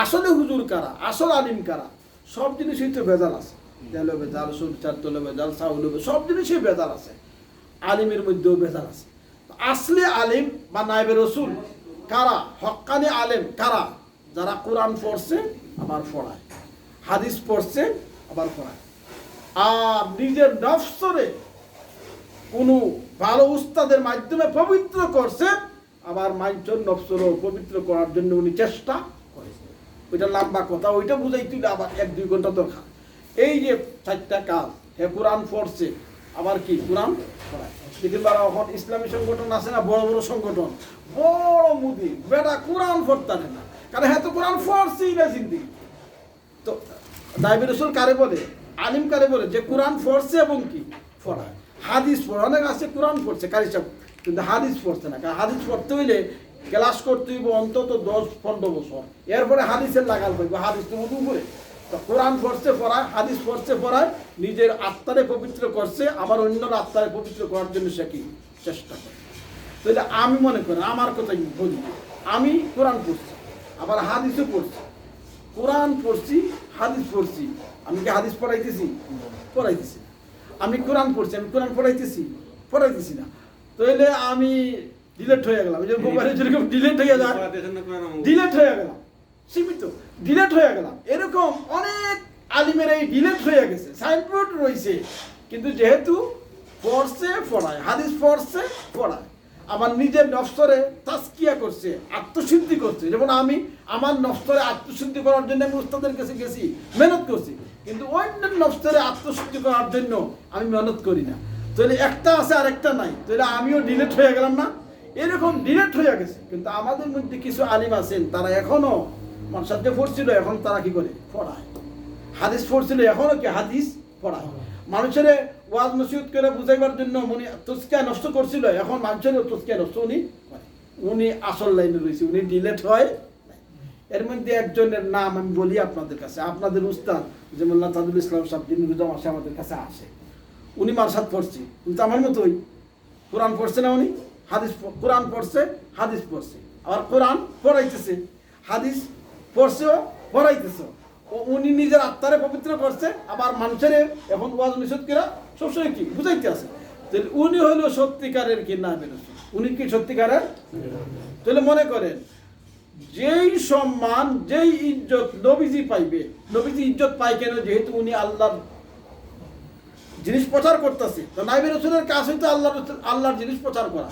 আসলে হুজুর কারা, আসল আলিম কারা, সব জিনিসই তো ভেজাল আছে। তেলে ভেজাল, সরষার তেলে ভেজাল, চাউলে ভেজাল, সব জিনিসই ভেজাল আছে। আলিমের মধ্যেও ভেজাল আছে। আসলে আলিম বা নায়েবে রসুল কারা, হক্কানি আলেম কারা? যারা কোরআন পড়ছে আবার পড়ায়, হাদিস পড়ছে আবার পড়ায়, আর নিজের নফসরে কোনো ভালো উস্তাদের মাধ্যমে পবিত্র করছে, আবার মানুষের নফসরও পবিত্র করার জন্য উনি চেষ্টা করেছে। ওইটা লম্বা কথা, ওইটা বুঝাই তুই আবার 1-2 ঘন্টা দরকার। এই যে 4টা কাজ, হে কোরআন পড়ছে আবার কি কোরআন পড়ায়। দেখেন এখন ইসলামী সংগঠন আছে না, বড় বড় সংগঠন, বড় মুদি বেটা কোরআন পড়তে না, কারণ হ্যাঁ তো কোরআন পড়ছেই না জিন্দি। তো নায়েবে রাসূল কারে বলে, আলিম কারে বলে, যে কোরআন পড়ছে এবং কি পড়ায়। হাদিস পড়ে, অনেক আছে কোরআন পড়ছে কারি সব, কিন্তু হাদিস পড়ছে না। কারণ হাদিস পড়তে হইলে ক্লাস করতে হইব অন্তত 10-15 বছর, এরপরে হাদিসের লাগাল পাইব। হাদিস তো মধু করে, তো কোরআন পড়ছে পড়ায়, হাদিস পড়ছে পড়ায়, নিজের আত্মারে পবিত্র করছে, আবার অন্যর আত্মারে পবিত্র করার জন্য সে কি চেষ্টা করে। তাহলে আমি মনে করি, আমার কথাই বলি, আমি কোরআন পড়ছি আবার হাদিসও পড়ছি। কোরআন পড়ছি, হাদিস পড়ছি, আমি কি হাদিস পড়াইতেছি? পড়াইতেছি। আমি কোরআন পড়ছি, আমি কোরআন পড়াইতেছি না। তাহলে আমি ডিলেট হয়ে গেলাম, যে মোবাইলে যেরকম ডিলেট হয়ে যায়, ডিলেট হয়ে গেলাম, সীমিত ডিলেট হয়ে গেলাম। এরকম অনেক আলিমের এই ডিলেট হয়ে গেছে, সাইনবোর্ড রয়েছে, কিন্তু যেহেতু পড়ছে পড়ায়, হাদিস পড়ছে পড়ায়, আমার নিজের নফসরে তাজকিয়া করছে, আত্মশুদ্ধি করছে। যেমন আমি আমার নফসরে আত্মশুদ্ধি করার জন্য আমি উস্তাদের কাছে গেছি, মেহনত করছি, কিন্তু অন্যের নফসরে আত্মশুদ্ধি করার জন্য আমি মেহনত করি না। তাহলে একটা আছে আর একটা নাই, তাহলে আমিও ডিলেট হয়ে গেলাম না? এরকম ডিলেট হয়ে গেছে। কিন্তু আমাদের মধ্যে কিছু আলিম আছেন, তারা এখনো মানুষকে পড়ছিল, এখন তারা কি করে পড়ায়। হাদিস পড়ছিল, এখনো কি হাদিস পড়ায়। মানুষের ওয়াজ নসিহত করে বুঝাইবার জন্য উনি তস্কিয়া নষ্ট করছিল, এখন মানুষের তস্কিয়া নষ্ট উনি আসল লাইনে রয়েছে, উনি ডিলেট হয়। এর মধ্যে একজনের নাম আমি বলি আপনাদের কাছে, আপনাদের উস্তাদ যে মোল্লা তাজুল ইসলাম সাহেব, যিনি রোজা মাসে আমাদের কাছে আসে, উনি মারসাদ পড়ছে, কিন্তু আমার মতোই কোরআন পড়ছে না, উনি হাদিস, কোরআন পড়ছে হাদিস পড়ছে, আবার কোরআন পড়াইতেছে, হাদিস পড়ছেও পড়াইতেছে। উনি নিজের আত্মারে পবিত্র করছে, আবার মানুষের এখন ওয়াজ নিষেধ করে সবসময় কি বুঝাইতে আছে। তাহলে উনি হইল সত্যিকারের কি না বেরোছে, উনি কি সত্যিকারের? তাহলে মনে করেন, যেই সম্মান যেই ইজ্জত নবীজি পাইবে, নবীজি ইজ্জত পাই কেন? যেহেতু উনি আল্লাহর জিনিস প্রচার করতেছে। তো নাইবে রসুলের কাজ হইতো আল্লাহর জিনিস প্রচার করা।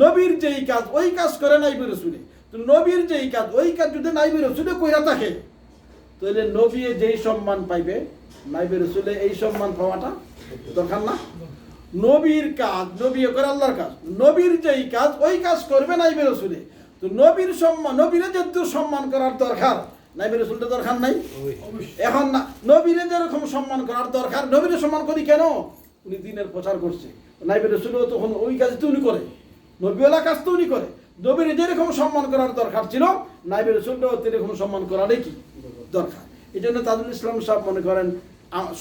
নবীর যেই কাজ ওই কাজ করে নাইবে রসুলে। তো নবীর যেই কাজ ওই কাজ যদি নাইবে রসুলে কইরা থাকে, তাহলে নবী যেই সম্মান পাইবে, নাইবে রসুলে এই সম্মান পাওয়াটা দরকার না? নবীর কাজ, নবী করে আল্লাহর কাজ, নবীর যেই কাজ ওই কাজ করবে নাইবে রসুলে। তো নবীর সম্মান, নবীরে যেহেতু সম্মান করার দরকার, নাইবে রসুলটা দরকার নাই? এখন না, নবীরে যেরকম সম্মান করার দরকার, নবীরে সম্মান করি কেন? উনি দিনের প্রচার করছে, নাইবে রসুলও তখন ওই কাজ তো উনি করে, নবীওয়ালা কাজ তো উনি করে। নবীর যেরকম সম্মান করার দরকার ছিল নাইবে রসুলটাও সেরকম সম্মান করারই কি দরকার। এই জন্য তাজুল ইসলাম সাহেব মনে করেন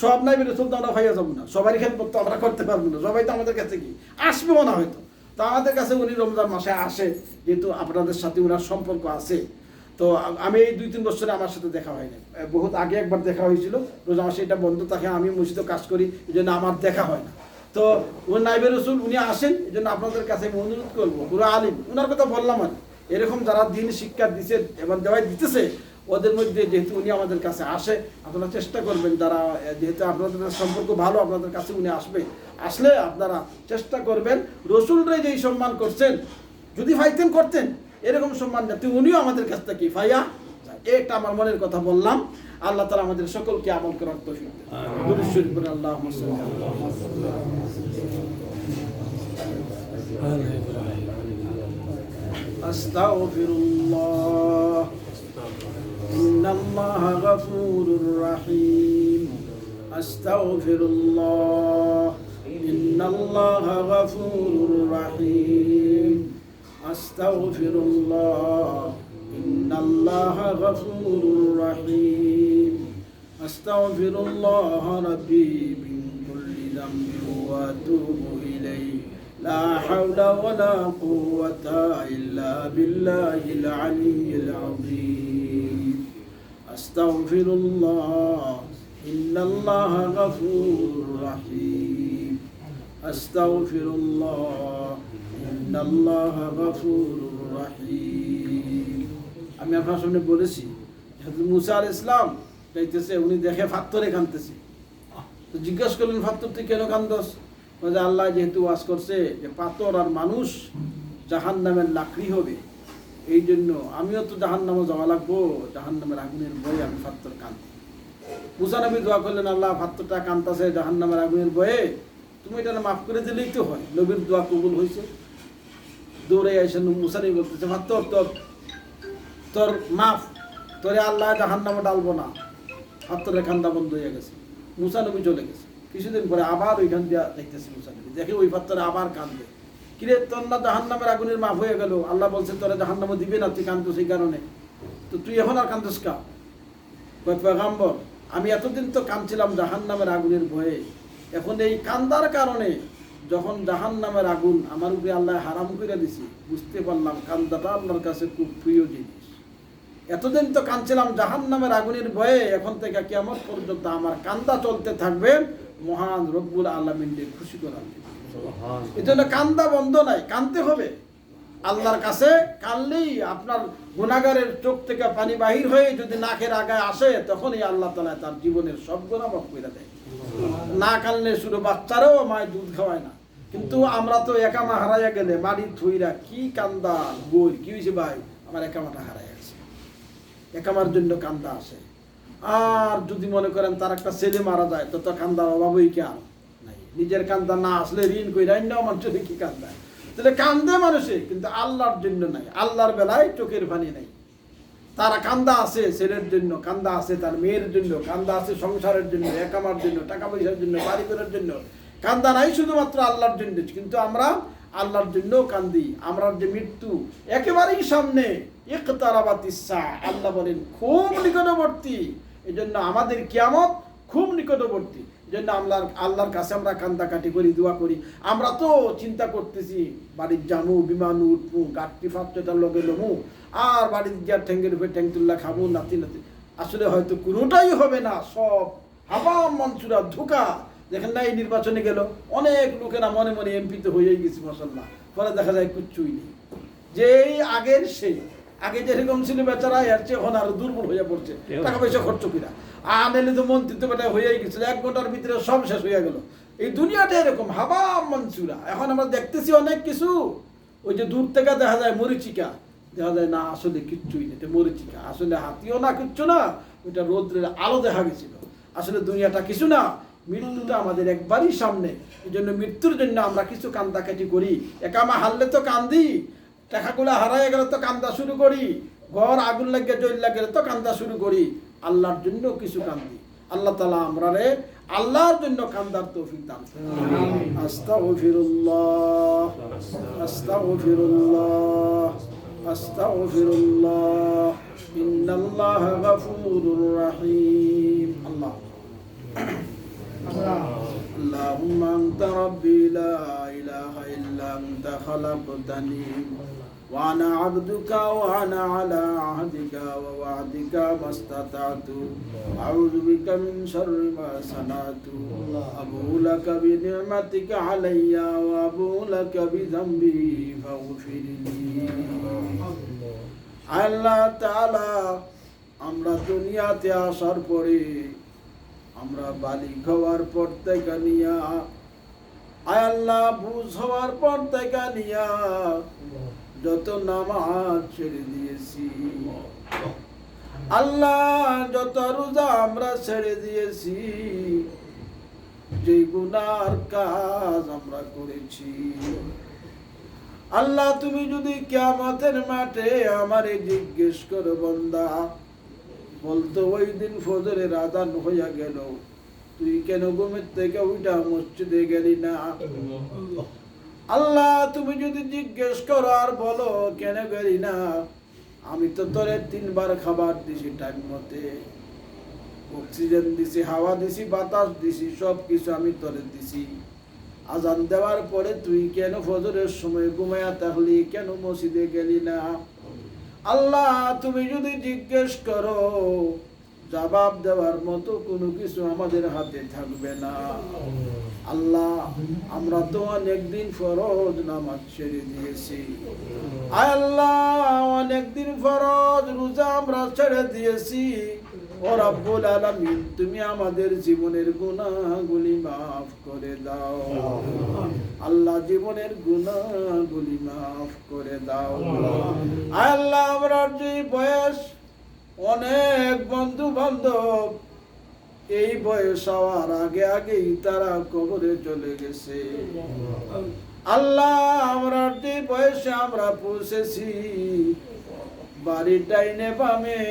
সব নাইবে রসুল তো আমরা ভাইয়া যাবো না, সবারই খেদমত তো আমরা করতে পারবো না, সবাই তো আমাদের কাছে কি আসবেও না হয়তো। তো আমাদের কাছে উনি রমজান মাসে আসে, যেহেতু আপনাদের সাথে ওনার সম্পর্ক আছে। তো আমি এই 2-3 বছরে আমার সাথে দেখা হয়নি, বহুত আগে একবার দেখা হয়েছিল, রোজা মাসে এটা বন্ধ থাকে, আমি মসজিদে কাজ করি, এই জন্য আমার দেখা হয় না। তো উনি নাইবে রসুল, উনি আসেন, এই জন্য আপনাদের কাছে আমি অনুরোধ করবো, পুরো আলিম ওনার কথা বললাম আর এরকম যারা দিন শিক্ষা দিচ্ছে এবং দেওয়াই দিতেছে ওদের মধ্যে যেহেতু উনি আমাদের কাছে আসে, আপনারা চেষ্টা করবেন, যারা যেহেতু আপনাদের সম্পর্ক ভালো, আপনাদের কাছে উনি আসলে আপনারা চেষ্টা করবেন রসুলরে যেই সম্মান করছেন যদি ফাইতেন করতেন এরকম সম্মান যাতে উনিও আমাদের কাছ থেকে ফাইয়া যায়। এটা আমার মনের কথা বললাম। আল্লাহ তাআলা আমাদের সকলকে আমল করার তৌফিক দেন। দুরূদ শরীফ পড়ে আল্লাহুম্মা সাল্লি আলা আস্তাগফিরুল্লাহ ইন্নাল্লাহা গফুরুর রাহিম আস্তাগফিরুল্লাহ ইন্নাল্লাহা গফুরুর রাহিম আস্তাগফিরুল্লাহ ইন্নাল্লাহা গফুরুর রাহিম আস্তাগফিরুল্লাহ রাব্বি মিন কুল্লি যামবিন ওয়া আতুবু ইলাইহি লা হাওলা ওয়ালা কুওয়াতা ইল্লা বিল্লাহিল আলিয়্যিল আযীম আস্তাগফিরুল্লাহ ইন্নাল্লাহা গফুরুর রাহিম আস্তাগফিরুল্লাহ ইন্নাল্লাহা গফুরুর রাহিম। আমি আপনার সামনে বলেছি হযরত মুসা আলাইহিস সালাম যাইতেছে, উনি দেখে পাথরে কাঁদতেছে। তো জিজ্ঞেস করলেন, পাথর তুই কেন কাঁদছ? বলে আল্লাহ যেহেতু ওয়াজ করছে যে পাথর আর মানুষ জাহান্নামের লাকড়ি হবে, এই জন্য আমিও তো জাহান্নামে যাওয়া লাগবো, জাহান্নামের আগুনের ভয়ে আমি পাথর কাঁদি। মুসা নবী দোয়া করলেন, আল্লাহ পাথরটা কাঁদতেছে জাহান্নামের আগুনের ভয়ে, তুমি এটা মাফ করে দিলেই তো হয়। নবীর দোয়া কবুল হয়েছে। দৌড়ে এসে মুসা নবী বলতেছে, পাথর তোর মাফ, তোরে আল্লাহ জাহান্নামে ডালবো না। পাথরের কান্দা বন্ধ হয়ে গেছে, মুসা নবী চলে গেছে। কিছুদিন পরে আবার ওইখান দিয়ে দেখতেছে মুসা নবী, দেখে ওই পাথরে আবার কান্দে। কিরে তোর না জাহান্নামের আগুনের মাফ হয়ে গেল, আল্লাহ বলছে তোরা জাহান্নামে দিবে না, তুই কান্দো সেই কারণে, তো তুই এখন আর কান্দোস কা? পয়গম্বর আমি এতদিন তো কাঁদছিলাম জাহান্নামের আগুনের ভয়ে, এখন এই কান্দার কারণে যখন জাহান্নামের আগুন আমার উপরে আল্লাহ হারাম করে দিছি, বুঝতে পারলাম কান্দাটা আল্লাহর কাছে খুব প্রিয় জিনিস। এতদিন তো কাঁদছিলাম জাহান্নামের আগুনের ভয়ে, এখন থেকে কিয়ামত পর্যন্ত আমার কান্দা চলতে থাকবে মহান রব্বুল আলামিনকে খুশি করার জন্য। এই জন্য কান্দা বন্ধ নাই, কাঁদতে হবে আল্লাহর কাছে। কানলেই আপনার গুনাহগারের চোখ থেকে পানি বাহির হয়ে যদি নাকের আগায় আসে, তখনই আল্লাহ তাআলা তার জীবনের সব গুনাহ মাফ করে দেয়। না কানলে শুধু বাচ্চারাও মায়ের দুধ খাওয়ায় না, কিন্তু আমরা তো একামা হারাইয়া গেলে মাটির থুইরা কি কান্দা বই, কি হয়েছে ভাই আমার একামাটা হারাই আছে, একামার জন্য কান্দা আসে। আর যদি মনে করেন তার একটা ছেলে মারা যায়, তো কান্দার অভাবই কি আর নাই। নিজের কান্দা না আসলে ঋণ কই রাইন্নাও মানুষের কি কান্দায়, তাহলে কান্দে মানুষে, কিন্তু আল্লাহর জন্য নাই। আল্লাহর বেলায় চোখের পানি নাই। তারা কান্দা আছে ছেলের জন্য, কান্দা আছে তার মেয়ের জন্য, কান্দা আছে সংসারের জন্য, একামার জন্য, টাকা পয়সার জন্য, বাড়ি করার জন্য। কান্দা নাই শুধুমাত্র আল্লাহর জন্য, কিন্তু আমরা আল্লাহর জন্য কান্দি। আমরা যে মৃত্যু একেবারেই সামনে, ইকতারাবাতিস সাআ, আল্লাহ বলেন খুব নিকটবর্তী। এই জন্য আমাদের কিয়ামত খুব নিকটবর্তী। এই জন্য আল্লাহর কাছে আমরা কান্দাকাটি করি, দোয়া করি। আমরা তো চিন্তা করতেছি বাড়ির জামু, বিমান উঠবো, গাঠটি ফাটটা লগে লমু, আর বাড়ির গিয়া ঠ্যাঙ্গের উপরে ঠ্যাং তুল্লা খাবো, নাতি নাতি। আসলে হয়তো কোনোটাই হবে না, সব হাবা মনসুরা ধোকা। দেখেন না এই নির্বাচনে গেল, অনেক লোকেরা মনে মনে এমপিতে হয়েই গেছে মাশাআল্লাহ, পরে দেখা যায় কিচ্ছুই নেই। যেই আগের সেই আগে যেরকম ছিল বেচারা, এর চেয়ে এখন আরো দুর্বল হয়ে পড়ছে, টাকা পয়সা খরচ কিনা। আনেলে তো মন্ত্রিত্ব বেটা হয়েই গেছিল, 1 ঘন্টার ভিতরে সব শেষ হয়ে গেল। এই দুনিয়াটা এরকম হাবা মনসুরা। এখন আমরা দেখতেছি অনেক কিছু, ওই যে দূর থেকে দেখা যায় মরিচিকা, দেখা যায় না আসলে কিচ্ছুই নেই, মরিচিকা আসলে হাতিও না, কিচ্ছু না, ওইটা রোদ্রের আলো দেখা গেছিল। আসলে দুনিয়াটা কিছু না, মৃত্যুটা আমাদের একবারই সামনে। এই জন্য মৃত্যুর জন্য আমরা কিছু কান্দাকাটি করি। একামা হারলে তো কান্দি, টাকাগুলো হারাই গেলে তো কান্দা শুরু করি, ঘর আগুন লাগিয়ে জ্বল গেলে তো কান্দা শুরু করি। আল্লাহর জন্য কিছু কান্দি। আল্লাহ তাআলা আমরারে আল্লাহর জন্য কান্দার তৌফিক দান করুন। আস্তাগফিরুল্লাহ আস্তাগফিরুল্লাহ আস্তাগফিরুল্লাহ ইন্নাল্লাহা গফুরুর রহিম। আল্লাহ اللهم أنت ربي لا إله إلا أنت خلقتني وأنا عبدك وأنا على عهدك ووعدك ما استطعت أعوذ بك من شر ما صنعت أبوء لك بنعمتك علي وأبوء لك بذنبي فاغفر لي। আল্লাহ তাআলা আমরা দুনিয়াতে আসার পরে আমরা বালিগ হওয়ার পর থেকে নিয়া আল্লাহ বুঝ হওয়ার পর থেকে নিয়া যত নামাজ ছেড়ে দিয়েছি আল্লাহ, যত রোজা আমরা ছেড়ে দিয়েছি, যে গুনার কাজ আমরা করেছি আল্লাহ, তুমি যদি কিয়ামতের মাঠে আমারে জিজ্ঞেস করো বান্দা, বলতো ওই দিন ফজরের আযান হইয়া গেল, তুই কেন ঘুমের থেকে উঠা মসজিদে গেলি না? আল্লাহ তুমি যদি জিজ্ঞেস করো আর বলো কেন গেলি না, আমি তো তোরে 3 বার খাবার দিছি, টাইম মতে অক্সিজেন দিছি, হাওয়া দিছি, বাতাস দিছি, সব কিছু আমি তোরে দিছি। আজান দেওয়ার পরে তুই কেন ফজরের সময় ঘুমায়া থাকলি, কেন মসজিদে গেলি না? আল্লাহ তুমি যদি জিজ্ঞেস করো, জবাব দেওয়ার মতো কোনো কিছু আমাদের হাতে থাকবে না। আল্লাহ আমরা তো অনেকদিন ফরজ নামাজ ছেড়ে দিয়েছি, আল্লাহ অনেকদিন ফরজ রোজা আমরা ছেড়ে দিয়েছি। ও রব্বুল আলামিন তুমি আমাদের জীবনের গুনাহগুলি মাফ করে দাও। আল্লাহ জীবনের গুনাহগুলি মাফ করে দাও। আল্লাহ আমরা যে বয়স, অনেক বন্ধু বান্ধব এই বয়স হওয়ার আগে আগেই তারা কবরে চলে গেছে। আল্লাহ আমরা যে বয়সে আমরা পৌঁছেছি, বাড়ির ডাইনে বামে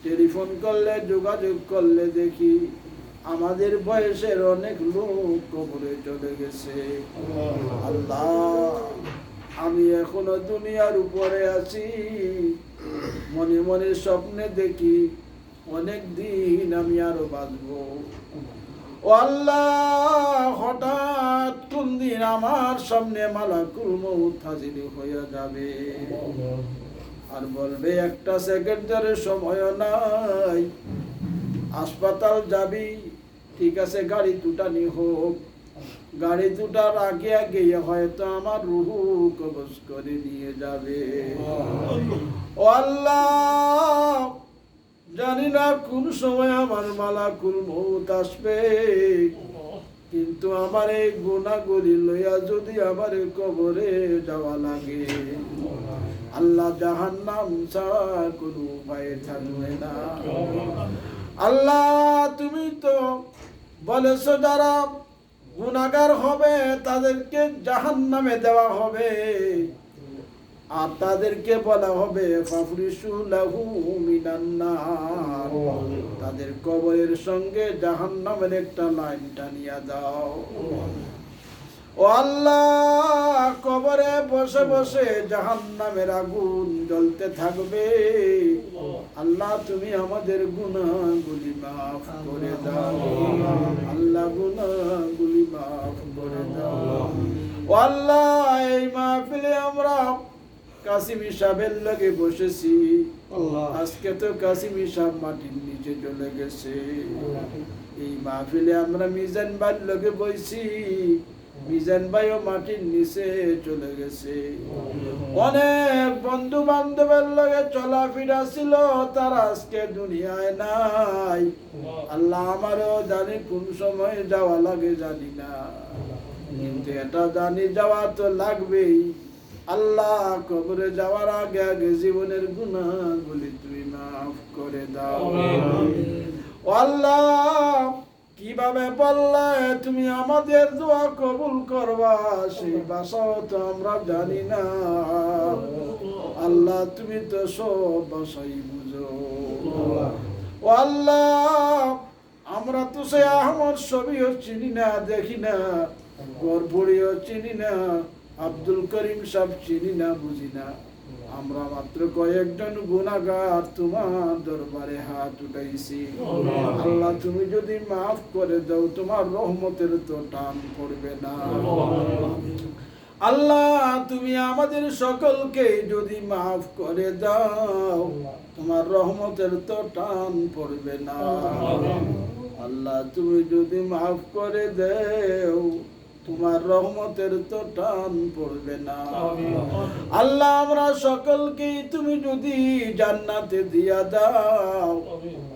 টেলিফোন করলে, যোগাযোগ করলে দেখি আমাদের বয়সের অনেক লোক কবরে চলে গেছে। আল্লাহ আমি এখনো দুনিয়ার উপরে আছি, মনে মনে স্বপ্নে দেখি অনেক দিন আমি আরো বাঁচবো। ও আল্লাহ হঠাৎ কোন দিন আমার সামনে মালাকুল মউত হাজির হয়ে যাবে আর বলবে একটা সেকেন্ডের সময় নাই, হাসপাতাল যাবি, ঠিক আছে গাড়ি দুটানি হোক, গাড়ি দুটার আগে আগে হয়তো আমার রুহু কবজ করে নিয়ে যাবে। ও আল্লাহ জানি না কোন সময় আমার মালাকুল মউত আসবে, কিন্তু আমার এই গুনাহগুলি লইয়া যদি আমার কবরে যাওয়া লাগে, আল্লাহ জাহান্নাম ছাড়া কোনো উপায় থাকবে না। আল্লাহ তুমি তো বলেছ যারা গুনাহগার হবে তাদেরকে জাহান্নামে দেওয়া হবে, আর তাদেরকে বলা হবে ফাফরিশু লাহু মিনান নার, তাদের কবরের সঙ্গে জাহান্নামের একটা লাইন টানিয়া দাও। ও আল্লাহ কবরে বসে বসে জাহান্নামের আগুন জ্বলতে থাকবে। আল্লাহ তুমি আমাদের গুনাহগুলি মাফ করে দাও, আল্লাহ গুনাহগুলি মাফ করে দাও। ও আল্লাহ এই মাহফিলে আমরা কাসিমি সাহেবের লগে বসেছি, আজকে তো কাসিমি সাহেব মাটির নিচে চলে গেছে। এই মাহফিলে আমরা মিজান ভাইয়ের লগে বসছি, মিজান ভাইও মাটির নিচে চলে গেছে। অনেক বন্ধু বান্ধবের লগে চলাফেরা ছিল, তারা আজকে দুনিয়ায় নাই। আল্লাহ আমারও জানি কোন সময় যাওয়া লাগে জানি না, কিন্তু এটা জানি যাওয়া তো লাগবেই। আল্লাহ কবরে যাওয়ার আগে আগে জীবনের গুনাহগুলি তুমি মাফ করে দাও। ও আল্লাহ কিভাবে বললে তুমি আমাদের দোয়া কবুল করবা, সেই ভাষাও তো আমরা জানি না। আল্লাহ তুমি তো সব ভাষাই বুঝো। ও আল্লাহ আমরা তো সে আমার ছবিও চিনি না, দেখি না, গর্ভরিও চিনি না, আব্দুল করিম সাহেব চিনি না, বুঝি না। আমরা মাত্র কয়েকজন গুনাহগার তোমার দরবারে হাত উঠাইছি। আল্লাহ তুমি যদি মাফ করে দাও, তোমার রহমতের তো টান পড়বে না। আল্লাহ তুমি আমাদের সকলকে যদি মাফ করে দাও, তোমার রহমতের তো টান পড়বে না। আল্লাহ তুমি যদি মাফ করে দাও, তোমার রহমতের তো টান পড়বে না। আল্লাহ আমরা সকলকে তুমি যদি জান্নাতে দিয়া দাও,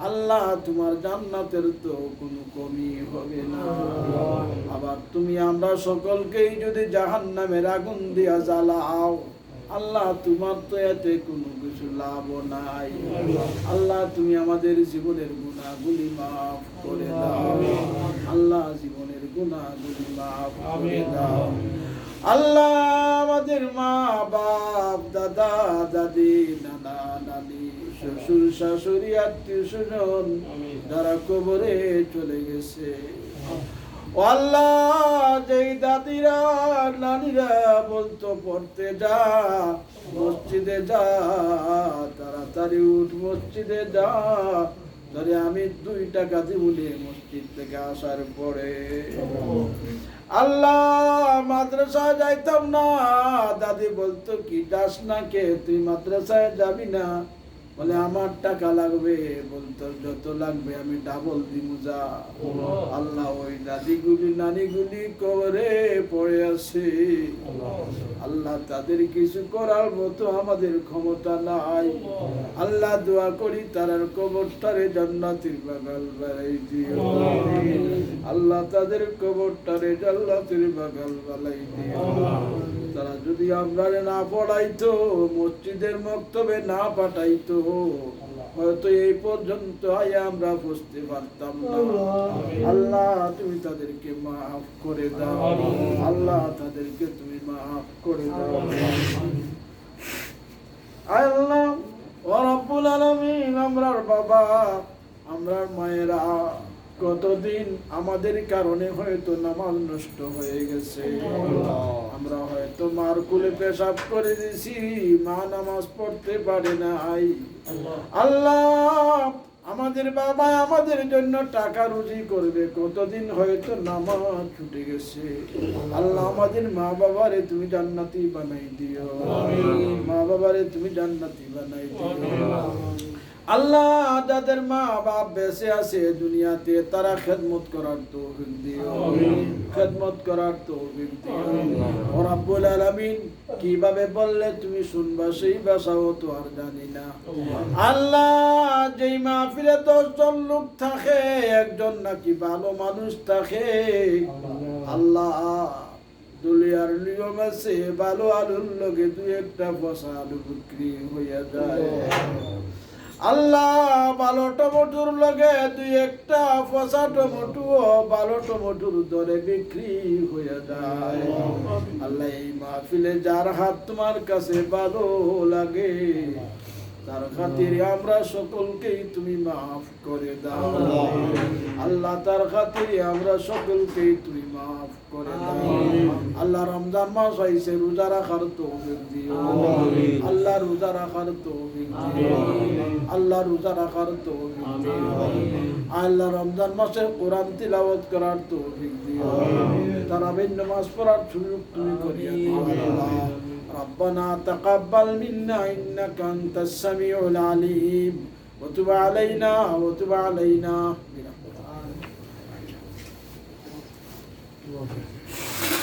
আল্লাহ তোমার জান্নাতের তো কোনো কমি হবে না। আবার তুমি আমরা সকলকেই যদি জাহান্নামের আগুন দিয়া জ্বালাও, আল্লাহ তোমার তো এতে কোনো কিছু লাভ নাই। আল্লাহ তুমি আমাদের জীবনের গুনাহগুলি মাফ করে দাও। আল্লাহ জীবনের গুনাহগুলি মাফ করে দাও। আল্লাহ আমাদের মা বাপ, দাদা দাদি, নানা নানি, শ্বশুর শাশুড়ি, আত্মীয় স্বজন যারা কবরে চলে গেছে, ও আল্লাহ যেই দাদিরা নানিরা বলতো পড়তে যা, মসজিদে যা, তাড়াতাড়ি উঠ, মসজিদে যা, ধরে আমি 2 টাকা দিবুলে মসজিদ থেকে আসার পরে আল্লাহ মাদ্রাসায় যাইতাম না, দাদি বলতো কি যাস না কে, তুই মাদ্রাসায় যাবি না? বলে আমার টাকা লাগবে, বলতো যত লাগবে আমি ডাবল দিব, যা। আল্লাহ ওই দাদিগুলি নানিগুলি কবরে পড়ে আছে, আল্লাহ তাদের কিছু করার মতো আমাদের ক্ষমতা নাই। আল্লাহ দোয়া করি তারার কবরটারে জান্নাতের বাগান বানাই দিও। আল্লাহ তাদের কবরটারে জান্নাতের বাগান বানাই দিও। তারা যদি আমরা না পড়াইতো, মসজিদের মক্তবে না পাঠাইতো, হয়তো এই পর্যন্ত আমরা বুঝতে পারতাম না। আল্লাহ তুমি তাদেরকে মাফ করে দাও। আল্লাহ তাদেরকে তুমি মাফ করে দাও। আল্লাহ ও রব্বুল আলামিন, আমরার বাবা, আমরার মায়েরা কতদিন আমাদের কারণে হয়তো নামাজ নষ্ট হয়ে গেছে। আমরা হয়তো মার কোলে পেশাব করে দিছি, মা নামাজ পড়তে পারে নাই। আল্লাহ আমাদের বাবা আমাদের জন্য টাকা রুজি করবে, কতদিন হয়তো নামাজ ছুটে গেছে। আল্লাহ আমাদের মা বাবারে তুমি জান্নাতি বানাই দিও। মা বাবারে তুমি জান্নাতি বানাই দিও। আল্লাহ যাদের মা বাপ বেঁচে আছে দুনিয়াতে, তারা খেদমত করার তৌফিক দিও, খেদমত করার তৌফিক দিও। ও রব্বুল আলামিন, কিভাবে বললে তুমি শুনবা সেই ভাষাও তো আর জানি না। আল্লাহ যেই মাহফিলে 10 জন লোক থাকে, একজন নাকি ভালো মানুষ থাকে। আল্লাহ দুনিয়ার নিয়ম আছে, ভালো আলুর লগে 2-1টা বসা আলু বিক্রি হইয়া যায়। আল্লাহ ভালো টমেটোর লগে 2-1টা পচা টমেটো ভালো টমেটোর দরে বিক্রি হয়ে যায়। আল্লাহ এই মাহফিলে যার হাত তোমার কাছে ভালো লাগে, তার খাতিরে আমরা সকলকেই তুমি মাফ করে দাও। আল্লাহ তার খাতিরে আমরা সকলকেই তুমি মাফ করে দাও। আল্লাহ রমজান মাস আইছে, রোজা রাখার তৌফিক দিও। আল্লাহ রোজা রাখার তৌফিক দিও। আল্লাহ রোজা রাখার তৌফিক দিও। আল্লাহ রমজান মাসে কোরআন তিলাওয়াত করার তৌফিক দিও। তারাবির নামাজ পড়ার সুযোগ তুমি করিয়া দিও। আল্লাহ ربنا تقبل منا إنك أنت السميع العليم وتب علينا